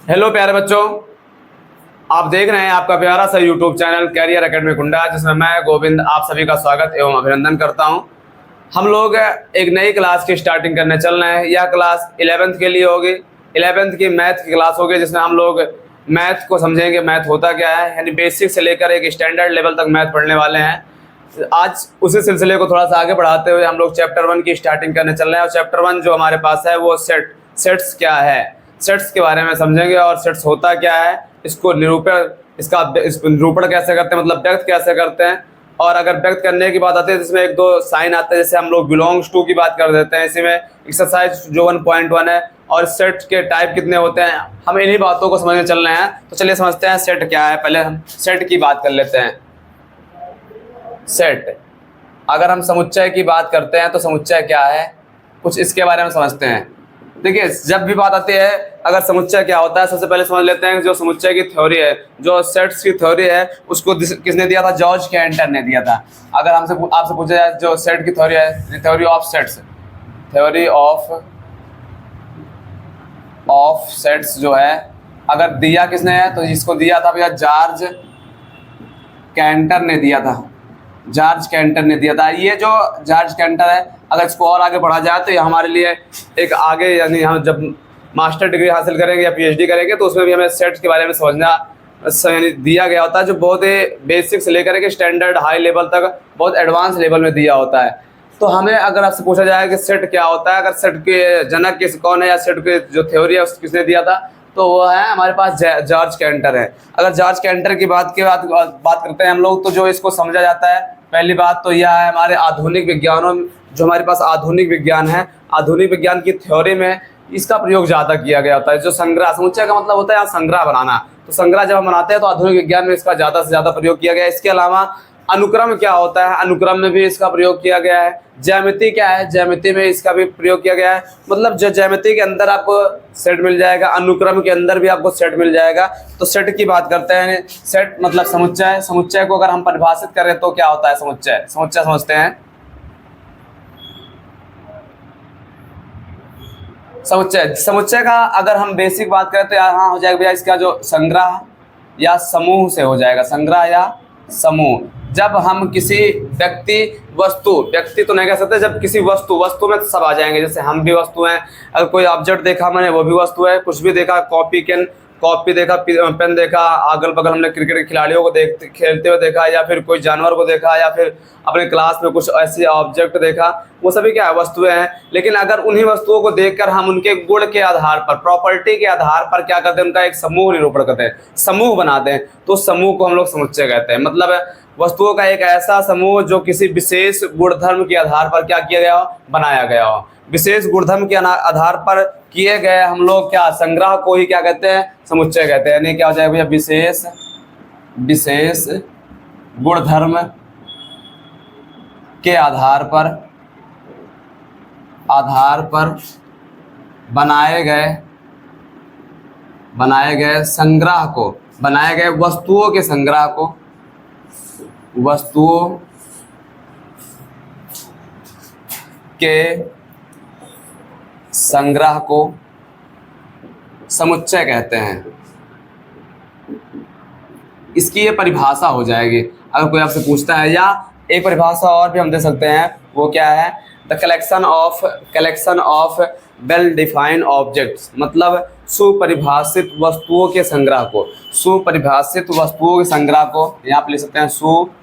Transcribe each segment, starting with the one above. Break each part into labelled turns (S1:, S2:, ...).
S1: Hello प्यारे बच्चों, आप देख रहे हैं आपका प्यारा सा यूट्यूब चैनल कैरियर एकेडमी कुंडा, जिसमें मैं गोविंद आप सभी का स्वागत एवं अभिनंदन करता हूं। हम लोग एक नई क्लास की स्टार्टिंग करने चल रहे हैं। यह क्लास 11th के लिए होगी। 11th की मैथ की क्लास होगी, जिसमें हम लोग मैथ को समझेंगे, मैथ होता क्या है, यानी बेसिक से लेकर एक स्टैंडर्ड लेवल तक मैथ पढ़ने वाले हैं। आज उसी सिलसिले को थोड़ा सा आगे बढ़ाते हुए हम लोग चैप्टर 1 की स्टार्टिंग करने चल रहे हैं। और चैप्टर 1 जो हमारे पास है वो सेट्स क्या है, सेट्स के बारे में समझेंगे और सेट्स होता क्या है, इसको निरूपण कैसे करते हैं, मतलब व्यक्त कैसे करते हैं। और अगर व्यक्त करने की बात आती है तो इसमें एक दो साइन आते हैं, जैसे हम लोग बिलोंग्स टू की बात कर देते हैं। इसी में एक्सरसाइज जो 1.1 है और सेट के टाइप कितने होते हैं, हम इन्हीं बातों को समझने चल रहे हैं। तो चलिए समझते हैं सेट क्या है। पहले हम सेट की बात कर लेते हैं। सेट, अगर हम समुच्चय की बात करते हैं तो समुच्चय क्या है, कुछ इसके बारे में समझते हैं। देखिए, जब भी बात आती है अगर समुच्चय क्या होता है, सबसे पहले समझ लेते हैं जो समुच्चय की थ्योरी है, जो सेट्स की थ्योरी है, उसको किसने दिया था? जॉर्ज कैंटर ने दिया था। अगर हमसे आपसे पूछा जाए जो सेट की थ्योरी है, theory of sets, theory of sets जो है, अगर दिया किसने है तो इसको दिया था भैया जॉर्ज कैंटर ने दिया था। जॉर्ज कैंटर ने दिया था। ये जो जॉर्ज कैंटर है, अगर इसको और आगे बढ़ा जाए तो ये हमारे लिए एक आगे, यानी हम जब मास्टर डिग्री हासिल करेंगे या पीएचडी करेंगे तो उसमें भी हमें सेट्स के बारे में समझना यानी दिया गया होता है, जो बहुत ही बेसिक से लेकर के स्टैंडर्ड हाई लेवल तक बहुत एडवांस लेवल में दिया होता है। तो हमें अगर आपसे पूछा जाए कि सेट क्या होता है, अगर सेट के जनक कौन है या सेट के जो थ्योरी है किसने दिया था, तो वो है हमारे पास जॉर्ज कैंटर है। अगर जॉर्ज कैंटर की बात करते हैं हम लोग, तो जो इसको समझा जाता है, पहली बात तो यह है हमारे आधुनिक विज्ञानों में, जो हमारे पास आधुनिक विज्ञान है, आधुनिक विज्ञान की थ्योरी में इसका प्रयोग ज़्यादा किया गया होता है। जो संग्रह, समुच्चय का मतलब होता है यहाँ संग्रह बनाना, तो संग्रह जब हम बनाते हैं तो आधुनिक विज्ञान में इसका ज़्यादा से ज़्यादा प्रयोग किया गया है। इसके अलावा अनुक्रम क्या होता है, अनुक्रम में भी इसका प्रयोग किया गया है। ज्यामिति क्या है, ज्यामिति में इसका भी प्रयोग किया गया है। मतलब जो ज्यामिति के अंदर आपको सेट मिल जाएगा, अनुक्रम के अंदर भी आपको सेट मिल जाएगा। तो सेट की बात करते हैं। सेट मतलब समुच्चय। समुच्चय को अगर हम परिभाषित करें तो क्या होता है समुच्चय? समुच्चय समझते हैं। समुच्चय का अगर हम बेसिक बात करें तो यहाँ हो जाएगा भैया इसका जो संग्रह या समूह से हो जाएगा, संग्रह या समूह। जब हम किसी व्यक्ति तो नहीं कह सकते, जब किसी वस्तु में सब आ जाएंगे। जैसे हम भी वस्तु हैं, अगर कोई ऑब्जेक्ट देखा मैंने वो भी वस्तु है, कुछ भी देखा, कॉपी देखा, पेन देखा, अगल बगल हमने क्रिकेट के खिलाड़ियों को खेलते हुए देखा, या फिर कोई जानवर को देखा, या फिर अपने क्लास में कुछ ऐसे ऑब्जेक्ट देखा, वो सभी क्या है? वस्तुएं हैं। लेकिन अगर उन्हीं वस्तुओं को देखकर हम उनके गुण के आधार पर, प्रॉपर्टी के आधार पर क्या करते हैं, उनका एक समूह निरूपण करते हैं, समूह बनाते हैं, तो समूह को हम लोग समुच्चय कहते हैं। मतलब वस्तुओं का एक ऐसा समूह जो किसी विशेष गुणधर्म के आधार पर क्या किया गया हो, बनाया गया हो। विशेष गुणधर्म के आधार पर किए गए हम लोग क्या, संग्रह को ही क्या कहते हैं? समुच्चय कहते हैं। यानी क्या हो जाएगा भैया? विशेष गुणधर्म के आधार पर बनाए गए संग्रह को, बनाए गए वस्तुओं के संग्रह को, वस्तुओं के संग्रह को समुच्चय कहते हैं। इसकी ये परिभाषा हो जाएगी अगर कोई आपसे पूछता है। या एक परिभाषा और भी हम दे सकते हैं, वो क्या है? The collection of well defined objects, मतलब सुपरिभाषित वस्तुओं के संग्रह को, सुपरिभाषित वस्तुओं के संग्रह को यहाँ पे लिख सकते हैं, सुपरिभाषित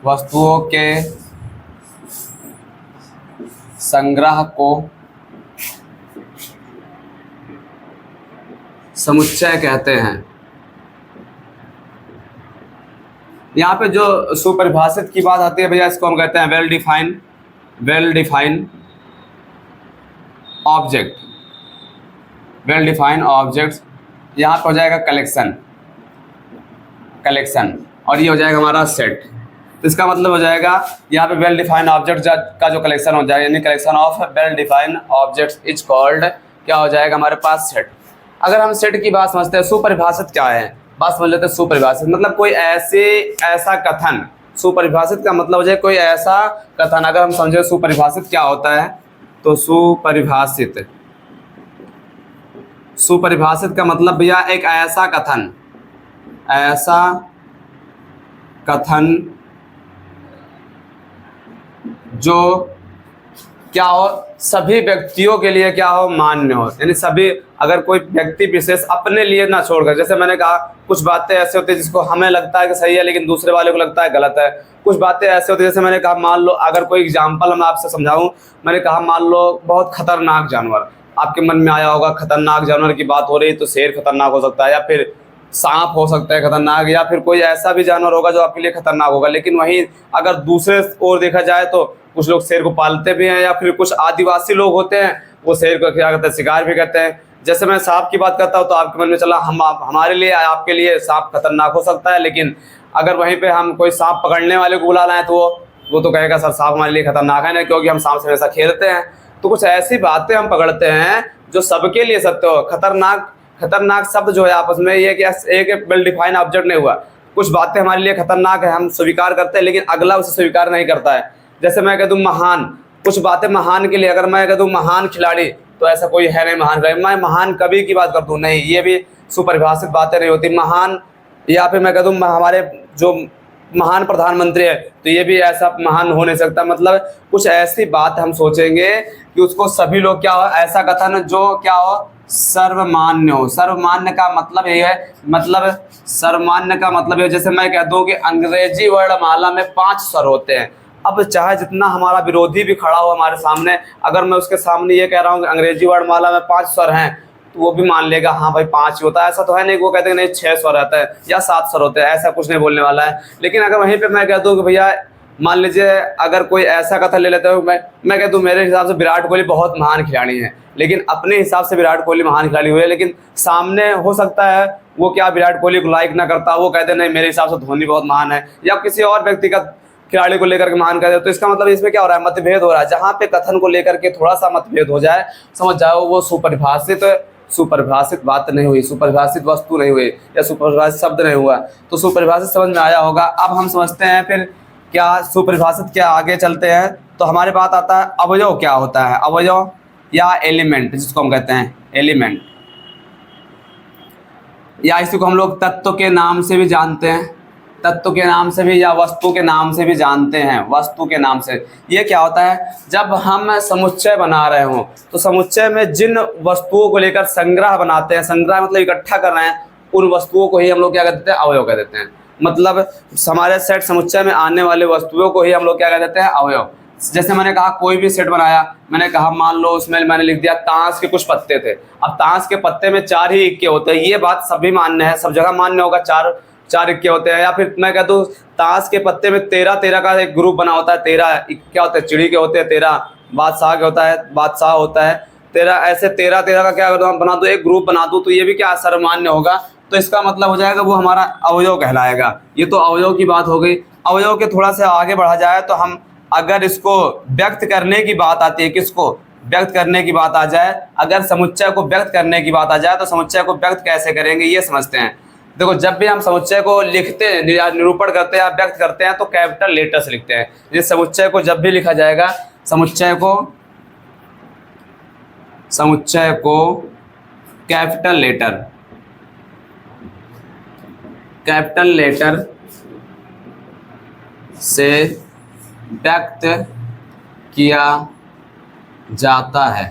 S1: वस्तुओं के संग्रह को समुच्चय कहते हैं। यहाँ पे जो सुपरिभाषित की बात आती है भैया, इसको हम कहते हैं वेल डिफाइंड ऑब्जेक्ट्स। यहाँ पे हो जाएगा कलेक्शन और ये हो जाएगा हमारा सेट। तो इसका मतलब हो जाएगा यहाँ पे वेल डिफाइंड ऑब्जेक्ट का जो कलेक्शन हो जाएगा, यानी collection of well defined objects is called, क्या हो जाएगा हमारे पास? सेट। अगर हम सेट की बात समझते हैं, सुपरिभाषित क्या है? बात समझ लेते हैं। सुपरिभाषित मतलब कोई ऐसा कथन, सुपरिभाषित का मतलब हो जाए कोई ऐसा कथन। अगर हम समझे सुपरिभाषित क्या होता है, तो सुपरिभाषित का मतलब भैया एक ऐसा कथन जो क्या हो, सभी व्यक्तियों के लिए क्या हो, मान्य हो। यानी सभी, अगर कोई व्यक्ति विशेष अपने लिए ना छोड़कर, जैसे मैंने कहा कुछ बातें ऐसे होती है जिसको हमें लगता है कि सही है लेकिन दूसरे वाले को लगता है गलत है। कुछ बातें ऐसे होती है, जैसे मैंने कहा, मान लो अगर कोई एग्जाम्पल मैं आपसे समझाऊं, मैंने कहा मान लो बहुत खतरनाक जानवर, आपके मन में आया होगा खतरनाक जानवर की बात हो रही, तो शेर खतरनाक हो सकता है, या फिर सांप हो सकता है खतरनाक, या फिर कोई ऐसा भी जानवर होगा जो आपके लिए खतरनाक होगा। लेकिन वहीं अगर दूसरे ओर देखा जाए तो कुछ लोग शेर को पालते भी हैं, या फिर कुछ आदिवासी लोग होते हैं वो शेर को क्या करते हैं, शिकार भी करते हैं। जैसे मैं सांप की बात करता हूँ तो आपके मन में चला हमारे लिए, आपके लिए सांप खतरनाक हो सकता है, लेकिन अगर वहीं पे हम कोई सांप पकड़ने वाले को बुला लाएं तो वो तो कहेगा सर सांप हमारे लिए खतरनाक है ना, क्योंकि हम सांप से हमेशा खेलते हैं। तो कुछ ऐसी बातें हम पकड़ते हैं जो सबके लिए सत्य हो। खतरनाक शब्द जो है आपस में ये कि एक वेल डिफाइन ऑब्जेक्ट नहीं हुआ। कुछ बातें हमारे लिए खतरनाक है, हम स्वीकार करते हैं, लेकिन अगला उसे स्वीकार नहीं करता है। जैसे मैं कह दूं महान, कुछ बातें महान के लिए, अगर मैं कह दूं महान खिलाड़ी, तो ऐसा कोई है नहीं महान खिलाड़ी। मैं महान कवि की बात करता हूँ, नहीं, ये भी सुपरिभाषित बातें नहीं होती। महान, या फिर मैं कह दूं हमारे जो महान प्रधानमंत्री है, तो ये भी ऐसा महान हो नहीं सकता। मतलब कुछ ऐसी बात हम सोचेंगे कि उसको सभी लोग क्या हो, ऐसा कथन जो क्या हो, सर्वमान्य हो। सर्वमान्य का मतलब ये है, सर्वमान्य का मतलब ये, जैसे मैं कह दूं कि अंग्रेजी वर्णमाला में 5 स्वर होते हैं। अब चाहे जितना हमारा विरोधी भी खड़ा हो हमारे सामने, अगर मैं उसके सामने ये कह रहा हूँ कि अंग्रेजी वर्णमाला में 5 स्वर हैं, तो वो भी मान लेगा हाँ भाई 5 ही होता है। ऐसा तो है नहीं, वो कहते हैं नहीं 6 स्वर रहता है या 7 स्वर होते हैं, ऐसा कुछ नहीं बोलने वाला है। लेकिन अगर वहीं पे मैं कह दूं कि भैया मान लीजिए, अगर कोई ऐसा कथन ले लेते हो, मैं कह दूं मेरे हिसाब से विराट कोहली बहुत महान खिलाड़ी है, लेकिन अपने हिसाब से विराट कोहली महान खिलाड़ी हुए, लेकिन सामने हो सकता है वो क्या विराट कोहली को लाइक ना करता, वो कहते नहीं मेरे हिसाब से धोनी बहुत महान है, या किसी और व्यक्तिगत खिलाड़ी को लेकर के महान कहते हैं। तो इसका मतलब इसमें क्या हो रहा है, मतभेद हो रहा है। जहाँ पे कथन को लेकर के थोड़ा सा मतभेद हो जाए, समझ जाओ वो सुपरिभाषित बात नहीं हुई, सुपरिभाषित वस्तु नहीं हुई, या सुपरिभाषित शब्द नहीं हुआ। तो सुपरिभाषित समझ में आया होगा। अब हम समझते हैं फिर क्या सुपरिभाषित, क्या आगे चलते हैं तो हमारे बात आता है अवयव क्या होता है। अवयव या एलिमेंट, जिसको हम कहते हैं एलिमेंट, या इसी को हम लोग तत्व के नाम से भी जानते हैं, तत्व के नाम से भी, या वस्तु के नाम से भी जानते हैं। वस्तु के नाम से ये क्या होता है, जब हम समुच्चय बना रहे हों तो समुच्चय में जिन वस्तुओं को लेकर संग्रह बनाते हैं, संग्रह मतलब इकट्ठा कर रहे हैं, उन वस्तुओं को ही हम लोग क्या कहते हैं, अवयव कह देते हैं। मतलब हमारे सेट समुच्चय में आने वाले वस्तुओं को ही हम लोग क्या कह देते हैं, अवयव। जैसे मैंने कहा कोई भी सेट बनाया, मैंने कहा मान लो उसमें मैंने लिख दिया ताश के कुछ पत्ते थे। अब ताश के पत्ते में 4 ही इक्के होते हैं, ये बात सभी मान्य है, सब जगह मान्य होगा, 4 इक्के होते हैं। या फिर मैं कह दूं ताश के पत्ते में 13 का एक ग्रुप बना होता है, 13 क्या होते हैं, चिड़ी के होते हैं 13, बादशाह के होता है, बादशाह होता है 13, ऐसे 13 का क्या बना दो, एक ग्रुप बना दो, तो ये भी क्या सर्वमान्य होगा। तो इसका मतलब हो जाएगा वो हमारा अवयव कहलाएगा। ये तो अवयव की बात हो गई। अवयव के थोड़ा सा आगे बढ़ा जाए तो हम अगर इसको व्यक्त करने की बात आती है, किसको व्यक्त करने की बात आ जाए, अगर समुच्चय को व्यक्त करने की बात आ जाए तो समुच्चय को व्यक्त कैसे करेंगे ये समझते हैं। देखो जब भी हम समुच्चय को लिखते हैं या निरूपण करते हैं या व्यक्त करते हैं तो कैपिटल लेटर से लिखते हैं। जिस समुच्चय को जब भी लिखा जाएगा, समुच्चय को कैपिटल लेटर से व्यक्त किया जाता है।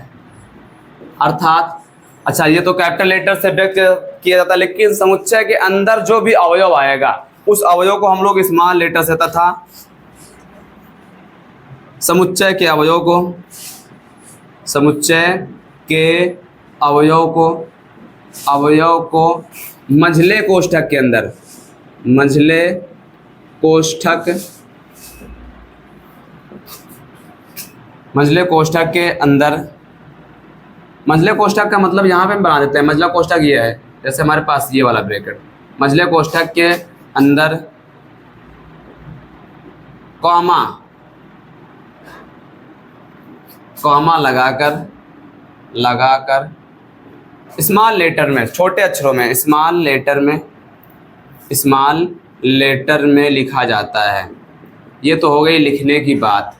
S1: अर्थात अच्छा ये तो कैपिटल लेटर से व्यक्त किया जाता है, लेकिन समुच्चय के अंदर जो भी अवयव आएगा उस अवयव को हम लोग स्मॉल लेटर से, तथा समुच्चय के अवयव को मंझले कोष्ठक के अंदर, मंझले कोष्ठक के अंदर, मंझले कोष्ठक का मतलब यहाँ पे हम बना देते हैं। मंझला कोष्ठक ये है, जैसे हमारे पास ये वाला ब्रैकेट, मंझले कोष्ठक के अंदर कॉमा लगाकर स्मॉल लेटर में, छोटे अक्षरों में, स्मॉल लेटर में स्मॉल लेटर में लिखा जाता है। ये तो हो गई लिखने की बात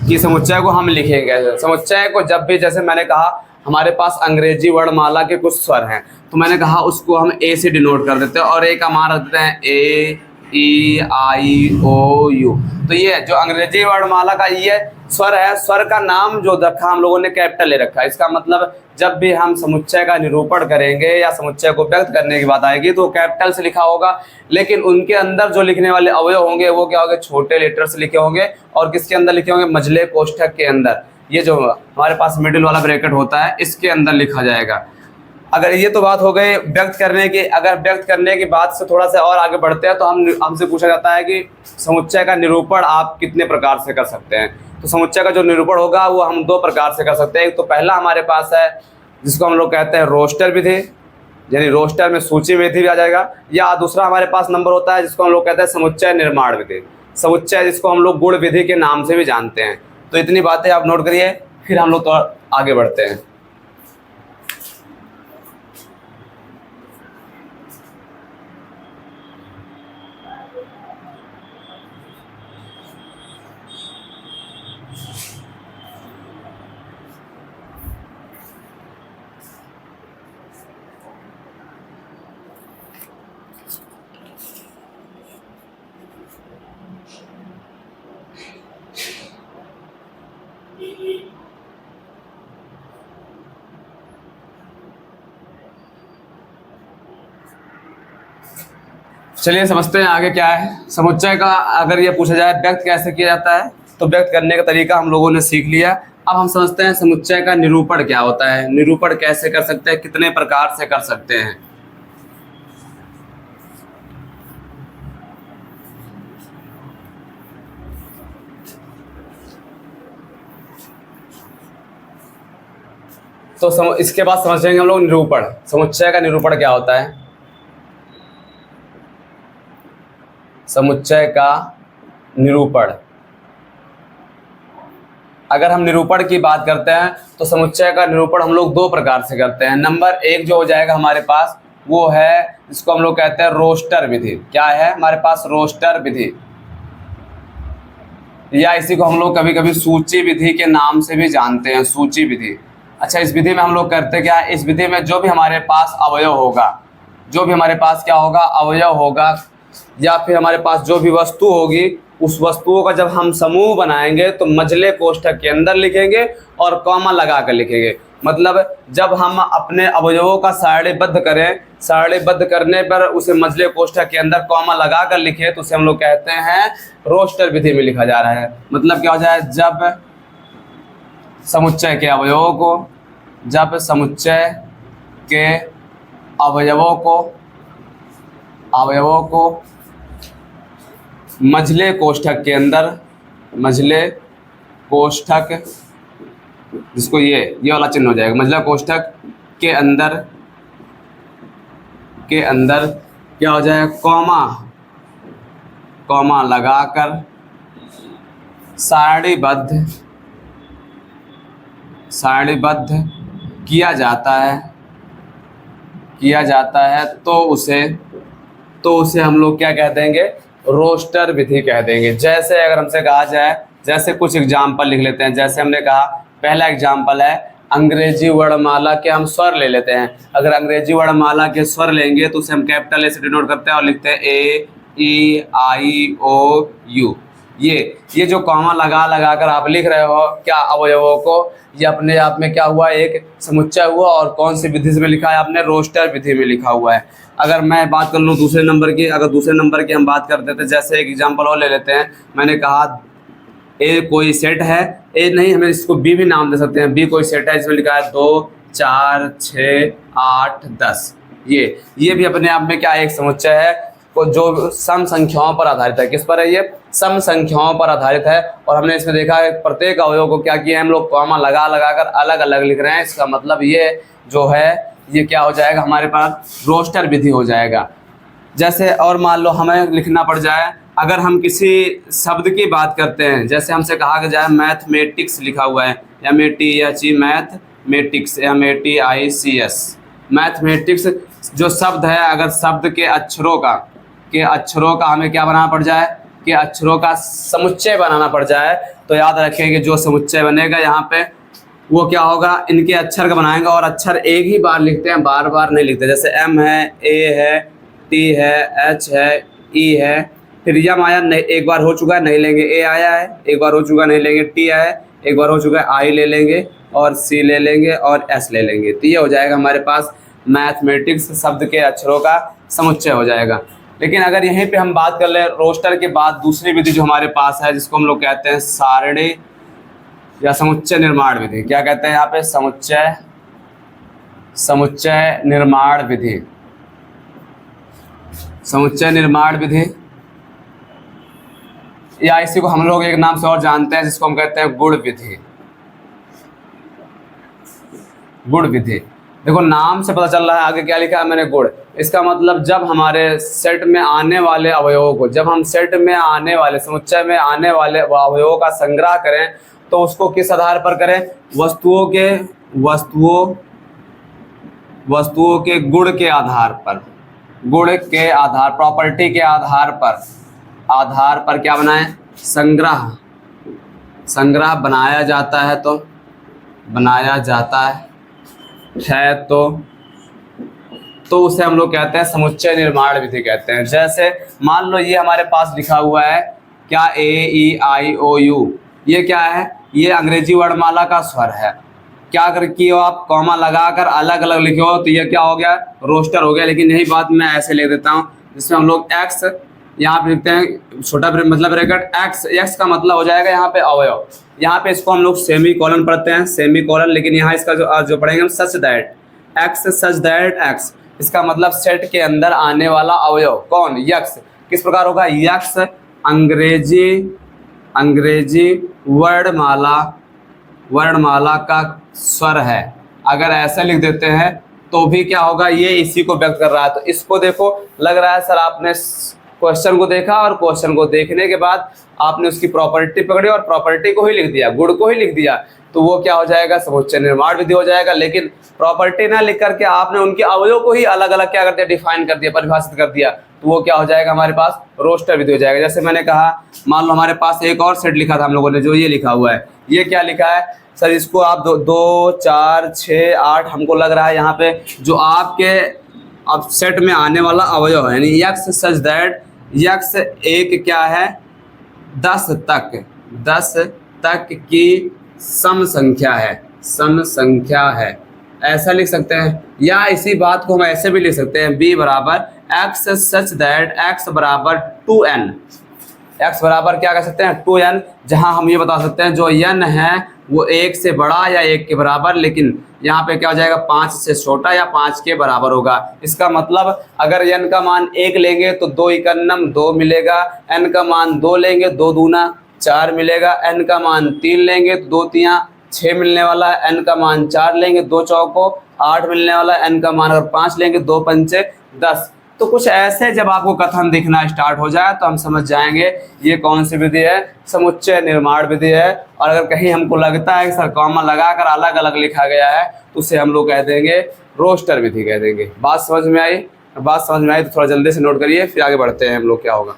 S1: कि समुच्चय को हम लिखेंगे। समुच्चय को जब भी, जैसे मैंने कहा हमारे पास अंग्रेजी वर्णमाला के कुछ स्वर हैं, तो मैंने कहा उसको हम ए से डिनोट कर देते हैं और एक हमारा रखते हैं ए, ई, आई, ओ, यू। तो ये जो अंग्रेजी वर्णमाला का ये स्वर है, स्वर का नाम जो रखा हम लोगों ने कैपिटल ले रखा है। इसका मतलब जब भी हम समुच्चय का निरूपण करेंगे या समुच्चय को व्यक्त करने की बात आएगी तो कैपिटल से लिखा होगा, लेकिन उनके अंदर जो लिखने वाले अवयव होंगे वो क्या होंगे, छोटे लेटर से लिखे होंगे। और किसके अंदर लिखे होंगे, मझले कोष्ठक के अंदर। ये जो हमारे पास मिडिल वाला ब्रैकेट होता है इसके अंदर लिखा जाएगा। अगर ये तो बात हो गई व्यक्त करने की। अगर व्यक्त करने की बात से थोड़ा सा और आगे बढ़ते हैं तो हमसे पूछा जाता है कि समुच्चय का निरूपण आप कितने प्रकार से कर सकते हैं। तो समुच्चय का जो निरूपण होगा वो हम दो प्रकार से कर सकते हैं। एक तो पहला हमारे पास है जिसको हम लोग कहते हैं रोस्टर विधि, यानी रोस्टर में सूची विधि भी आ जाएगा। या दूसरा हमारे पास नंबर होता है जिसको हम लोग कहते हैं समुच्चय निर्माण विधि, समुच्चय जिसको हम लोग गुण विधि के नाम से भी जानते हैं। तो इतनी बातें आप नोट करिए, फिर हम लोग तो आगे बढ़ते हैं। चलिए समझते हैं आगे क्या है। समुच्चय का अगर ये पूछा जाए व्यक्त कैसे किया जाता है, तो व्यक्त करने का तरीका हम लोगों ने सीख लिया। अब हम समझते हैं समुच्चय का निरूपण क्या होता है, निरूपण कैसे कर सकते हैं, कितने प्रकार से कर सकते हैं। तो इसके बाद समझेंगे हम लोग निरूपण। समुच्चय का निरूपण क्या होता है। समुच्चय का निरूपण, अगर हम निरूपण की बात करते हैं तो समुच्चय का निरूपण हम लोग दो प्रकार से करते हैं। नंबर एक जो हो जाएगा हमारे पास वो है जिसको हम लोग कहते हैं रोस्टर विधि। क्या है हमारे पास, रोस्टर विधि, या इसी को हम लोग कभी कभी सूची विधि के नाम से भी जानते हैं, सूची विधि। अच्छा, इस विधि में हम लोग करते क्या है, इस विधि में जो भी हमारे पास अवयव होगा, जो भी हमारे पास क्या होगा, अवयव होगा, या फिर हमारे पास जो भी वस्तु होगी, उस वस्तुओं का जब हम समूह बनाएंगे तो मझले कोष्ठक के अंदर लिखेंगे और कॉमा लगा कर लिखेंगे। मतलब जब हम अपने अवयवों का सारणीबद्ध करें, सारणीबद्ध करने पर उसे मझले कोष्ठक के अंदर कॉमा लगा कर लिखे तो उसे हम लोग कहते हैं रोस्टर विधि में लिखा जा रहा है। मतलब क्या हो जाए, जब समुच्चय के अवयवों को, जब समुच्चय के अवयवों को मझले कोष्ठक के अंदर, मझले कोष्ठक जिसको ये वाला चिन्ह हो जाएगा, मझला कोष्ठक के अंदर क्या हो जाएगा, कॉमा लगाकर सारणीबद्ध किया जाता है तो उसे हम लोग क्या कह देंगे, रोस्टर विधि कह देंगे। जैसे अगर हमसे कहा जाए, जैसे कुछ एग्जाम्पल लिख लेते हैं। जैसे हमने कहा पहला एग्जाम्पल है अंग्रेजी वर्णमाला के हम स्वर ले लेते हैं। अगर अंग्रेजी वर्णमाला के स्वर लेंगे तो उसे हम कैपिटल ए से डिनोट करते हैं और लिखते हैं ए, ई, आई, ओ, यू। ये जो कॉमा लगा कर आप लिख रहे हो क्या अवयवों को, ये अपने आप में क्या हुआ, एक समुच्चय हुआ। और कौन सी विधि में लिखा है आपने, रोस्टर विधि में लिखा हुआ है। अगर मैं बात कर लूँ दूसरे नंबर की, अगर दूसरे नंबर की हम बात करते थे, जैसे एक एग्जाम्पल और ले लेते हैं। मैंने कहा ए कोई सेट है, ए नहीं हमें इसको बी भी नाम दे सकते हैं। बी कोई सेट है, इसमें लिखा है 2, 4, 6, 8, 10। ये भी अपने आप में क्या एक समुच्चय है, को जो सम संख्याओं पर आधारित है। किस पर है, ये सम संख्याओं पर आधारित है। और हमने इसमें देखा है प्रत्येक अवयव को क्या किया, हम लोग कॉमा लगा कर अलग अलग लिख रहे हैं। इसका मतलब ये जो है ये क्या हो जाएगा, हमारे पास रोस्टर विधि हो जाएगा। जैसे और मान लो हमें लिखना पड़ जाए, अगर हम किसी शब्द की बात करते हैं, जैसे हमसे कहा जाए मैथमेटिक्स लिखा हुआ है, मैथमेटिक्स, मैथमेटिक्स जो शब्द है, अगर शब्द के अक्षरों का कि अक्षरों का हमें क्या बनाना पड़ जाए, कि अक्षरों का समुच्चय बनाना पड़ जाए, तो याद रखें कि जो समुच्चय बनेगा यहाँ पे वो क्या होगा, इनके अक्षर का बनाएंगे। और अक्षर एक ही बार लिखते हैं, बार बार नहीं लिखते। जैसे एम है, ए है, टी है, एच है, ई है, फिर यम आया, नहीं एक बार हो चुका है नहीं लेंगे, ए आया है एक बार हो चुका है नहीं लेंगे, टी आया है एक बार हो चुका है आई ले लेंगे, और सी ले लेंगे, और एस ले लेंगे। तो ये हो जाएगा हमारे पास मैथमेटिक्स शब्द के अक्षरों का समुच्चय हो जाएगा। लेकिन अगर यहीं पे हम बात कर लें रोस्टर के बाद दूसरी विधि जो हमारे पास है, जिसको हम लोग कहते हैं सारणी या समुच्चय निर्माण विधि। क्या कहते हैं यहाँ पे, समुच्चय निर्माण विधि। समुच्चय निर्माण विधि, या इसी को हम लोग एक नाम से और जानते हैं जिसको हम कहते हैं गुण विधि। गुण विधि, देखो नाम से पता चल रहा है, आगे क्या लिखा है मैंने, गुण। इसका मतलब जब हमारे सेट में आने वाले अवयवों को, जब हम सेट में आने वाले समुच्चय में आने वाले अवयवों का संग्रह करें तो उसको किस आधार पर करें, वस्तुओं के गुण के आधार पर, गुण के आधार, प्रॉपर्टी के आधार पर क्या बनाएं, संग्रह बनाया जाता है। तो बनाया जाता है तो उसे हम लोग कहते हैं समुच्चय निर्माण विधि कहते हैं। जैसे मान लो ये हमारे पास लिखा हुआ है क्या, ए ई आई ओ यू, ये क्या है, ये अंग्रेजी वर्णमाला का स्वर है। क्या कर किए हो आप, कॉमा लगाकर अलग अलग लिखे हो तो ये क्या हो गया, रोस्टर हो गया। लेकिन यही बात मैं ऐसे लिख देता हूँ, जिसमें हम लोग एक्स यहाँ पे लिखते हैं, छोटा मतलब ब्रैकेट एक्स का मतलब हो जाएगा यहाँ पे अवयव। यहाँ पे इसको हम लोग सेमी कॉलन पढ़ते हैं, सेमी कॉलन। लेकिन यहाँ इसका जो पढ़ेंगे हम सच दैट एक्स, इसका मतलब सेट के अंदर आने वाला अवयव कौन, यक्स। किस प्रकार होगा, यक्स अंग्रेजी वर्णमाला का स्वर है। अगर ऐसा लिख देते हैं तो भी क्या होगा, ये इसी को व्यक्त कर रहा है। तो इसको देखो, लग रहा है सर आपने क्वेश्चन को देखा और क्वेश्चन को देखने के बाद आपने उसकी प्रॉपर्टी पकड़ी और प्रॉपर्टी को ही लिख दिया, गुण को ही लिख दिया, तो वो क्या हो जाएगा, समुच्चय निर्माण विधि हो जाएगा। लेकिन प्रॉपर्टी ना लिख करके आपने उनके अवयव को ही अलग अलग क्या कर दिया, डिफाइन कर दिया, परिभाषित कर दिया, तो वो क्या हो जाएगा, हमारे पास रोस्टर विधि हो जाएगा। जैसे मैंने कहा, मान लो हमारे पास एक और सेट लिखा था हम लोगों ने, जो ये लिखा हुआ है, ये क्या लिखा है सर, इसको आप 2 4 6 8 हमको लग रहा है यहाँ पे जो आपके अब सेट में आने वाला अवयव है, यानी यक्स सच दैट यक्स एक क्या है, 10 तक की सम संख्या है, ऐसा लिख सकते हैं। या इसी बात को हम ऐसे भी लिख सकते हैं, b बराबर एक्स सच दैट एक्स बराबर 2n, एक्स बराबर क्या कह सकते हैं, 2n, जहां हम ये बता सकते हैं जो n है वो 1 से बड़ा या 1 के बराबर, लेकिन यहाँ पे क्या हो जाएगा, 5 से छोटा या 5 के बराबर होगा। इसका मतलब अगर n का मान 1 लेंगे तो 2 इकन्नम 2 मिलेगा, n का मान 2 लेंगे 2 दूना 4 मिलेगा, n का मान 3 लेंगे तो 2 तियां 6 मिलने वाला है, n का मान 4 लेंगे 2 चौको 8 मिलने वाला है, n का मान अगर 5 लेंगे 2 पंचे 10। तो कुछ ऐसे जब आपको कथन दिखना स्टार्ट हो जाए तो हम समझ जाएंगे ये कौन सी विधि है, समुच्चय निर्माण विधि है। और अगर कहीं हमको लगता है कि सर कॉमा लगाकर अलग अलग लिखा गया है तो उसे हम लोग कह देंगे रोस्टर विधि कह देंगे। बात समझ में आई? बात समझ में आई तो थोड़ा जल्दी से नोट करिए, फिर आगे बढ़ते हैं हम लोग, क्या होगा।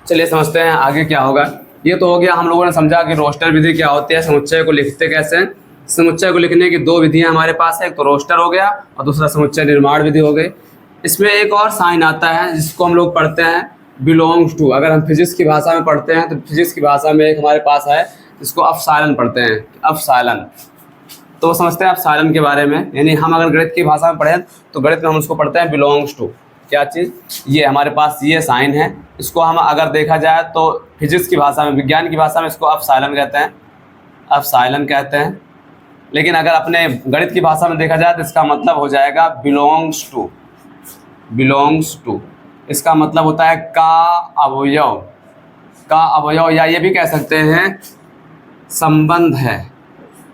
S1: चलिए समझते हैं आगे क्या होगा। ये तो हो गया, हम लोगों ने समझा कि रोस्टर विधि क्या होती है, समुच्चय को लिखते कैसे हैं। समुच्चय को लिखने की 2 विधियां हमारे पास है, एक तो रोस्टर हो गया और दूसरा समुच्चय निर्माण विधि हो गई। इसमें एक और साइन आता है जिसको हम लोग पढ़ते हैं बिलोंग्स टू। अगर हम फिजिक्स की भाषा में पढ़ते हैं तो फिजिक्स की भाषा में एक हमारे पास है जिसको अपसाइलन पढ़ते हैं, अपसाइलन। तो समझते हैं अपसाइलन के बारे में, यानी हम अगर गणित की भाषा में पढ़ें तो गणित में हम उसको पढ़ते हैं बिलोंग्स टू। क्या चीज़, ये हमारे पास ये साइन है, इसको हम अगर देखा जाए तो फिजिक्स की भाषा में, विज्ञान की भाषा में इसको अपसाइलन कहते हैं, अपसाइलन कहते हैं। लेकिन अगर अपने गणित की भाषा में देखा जाए तो इसका मतलब हो जाएगा बिलोंग्स टू, बिलोंग्स टू। इसका मतलब होता है का अवयव, का अवयव, या ये भी कह सकते हैं संबंध है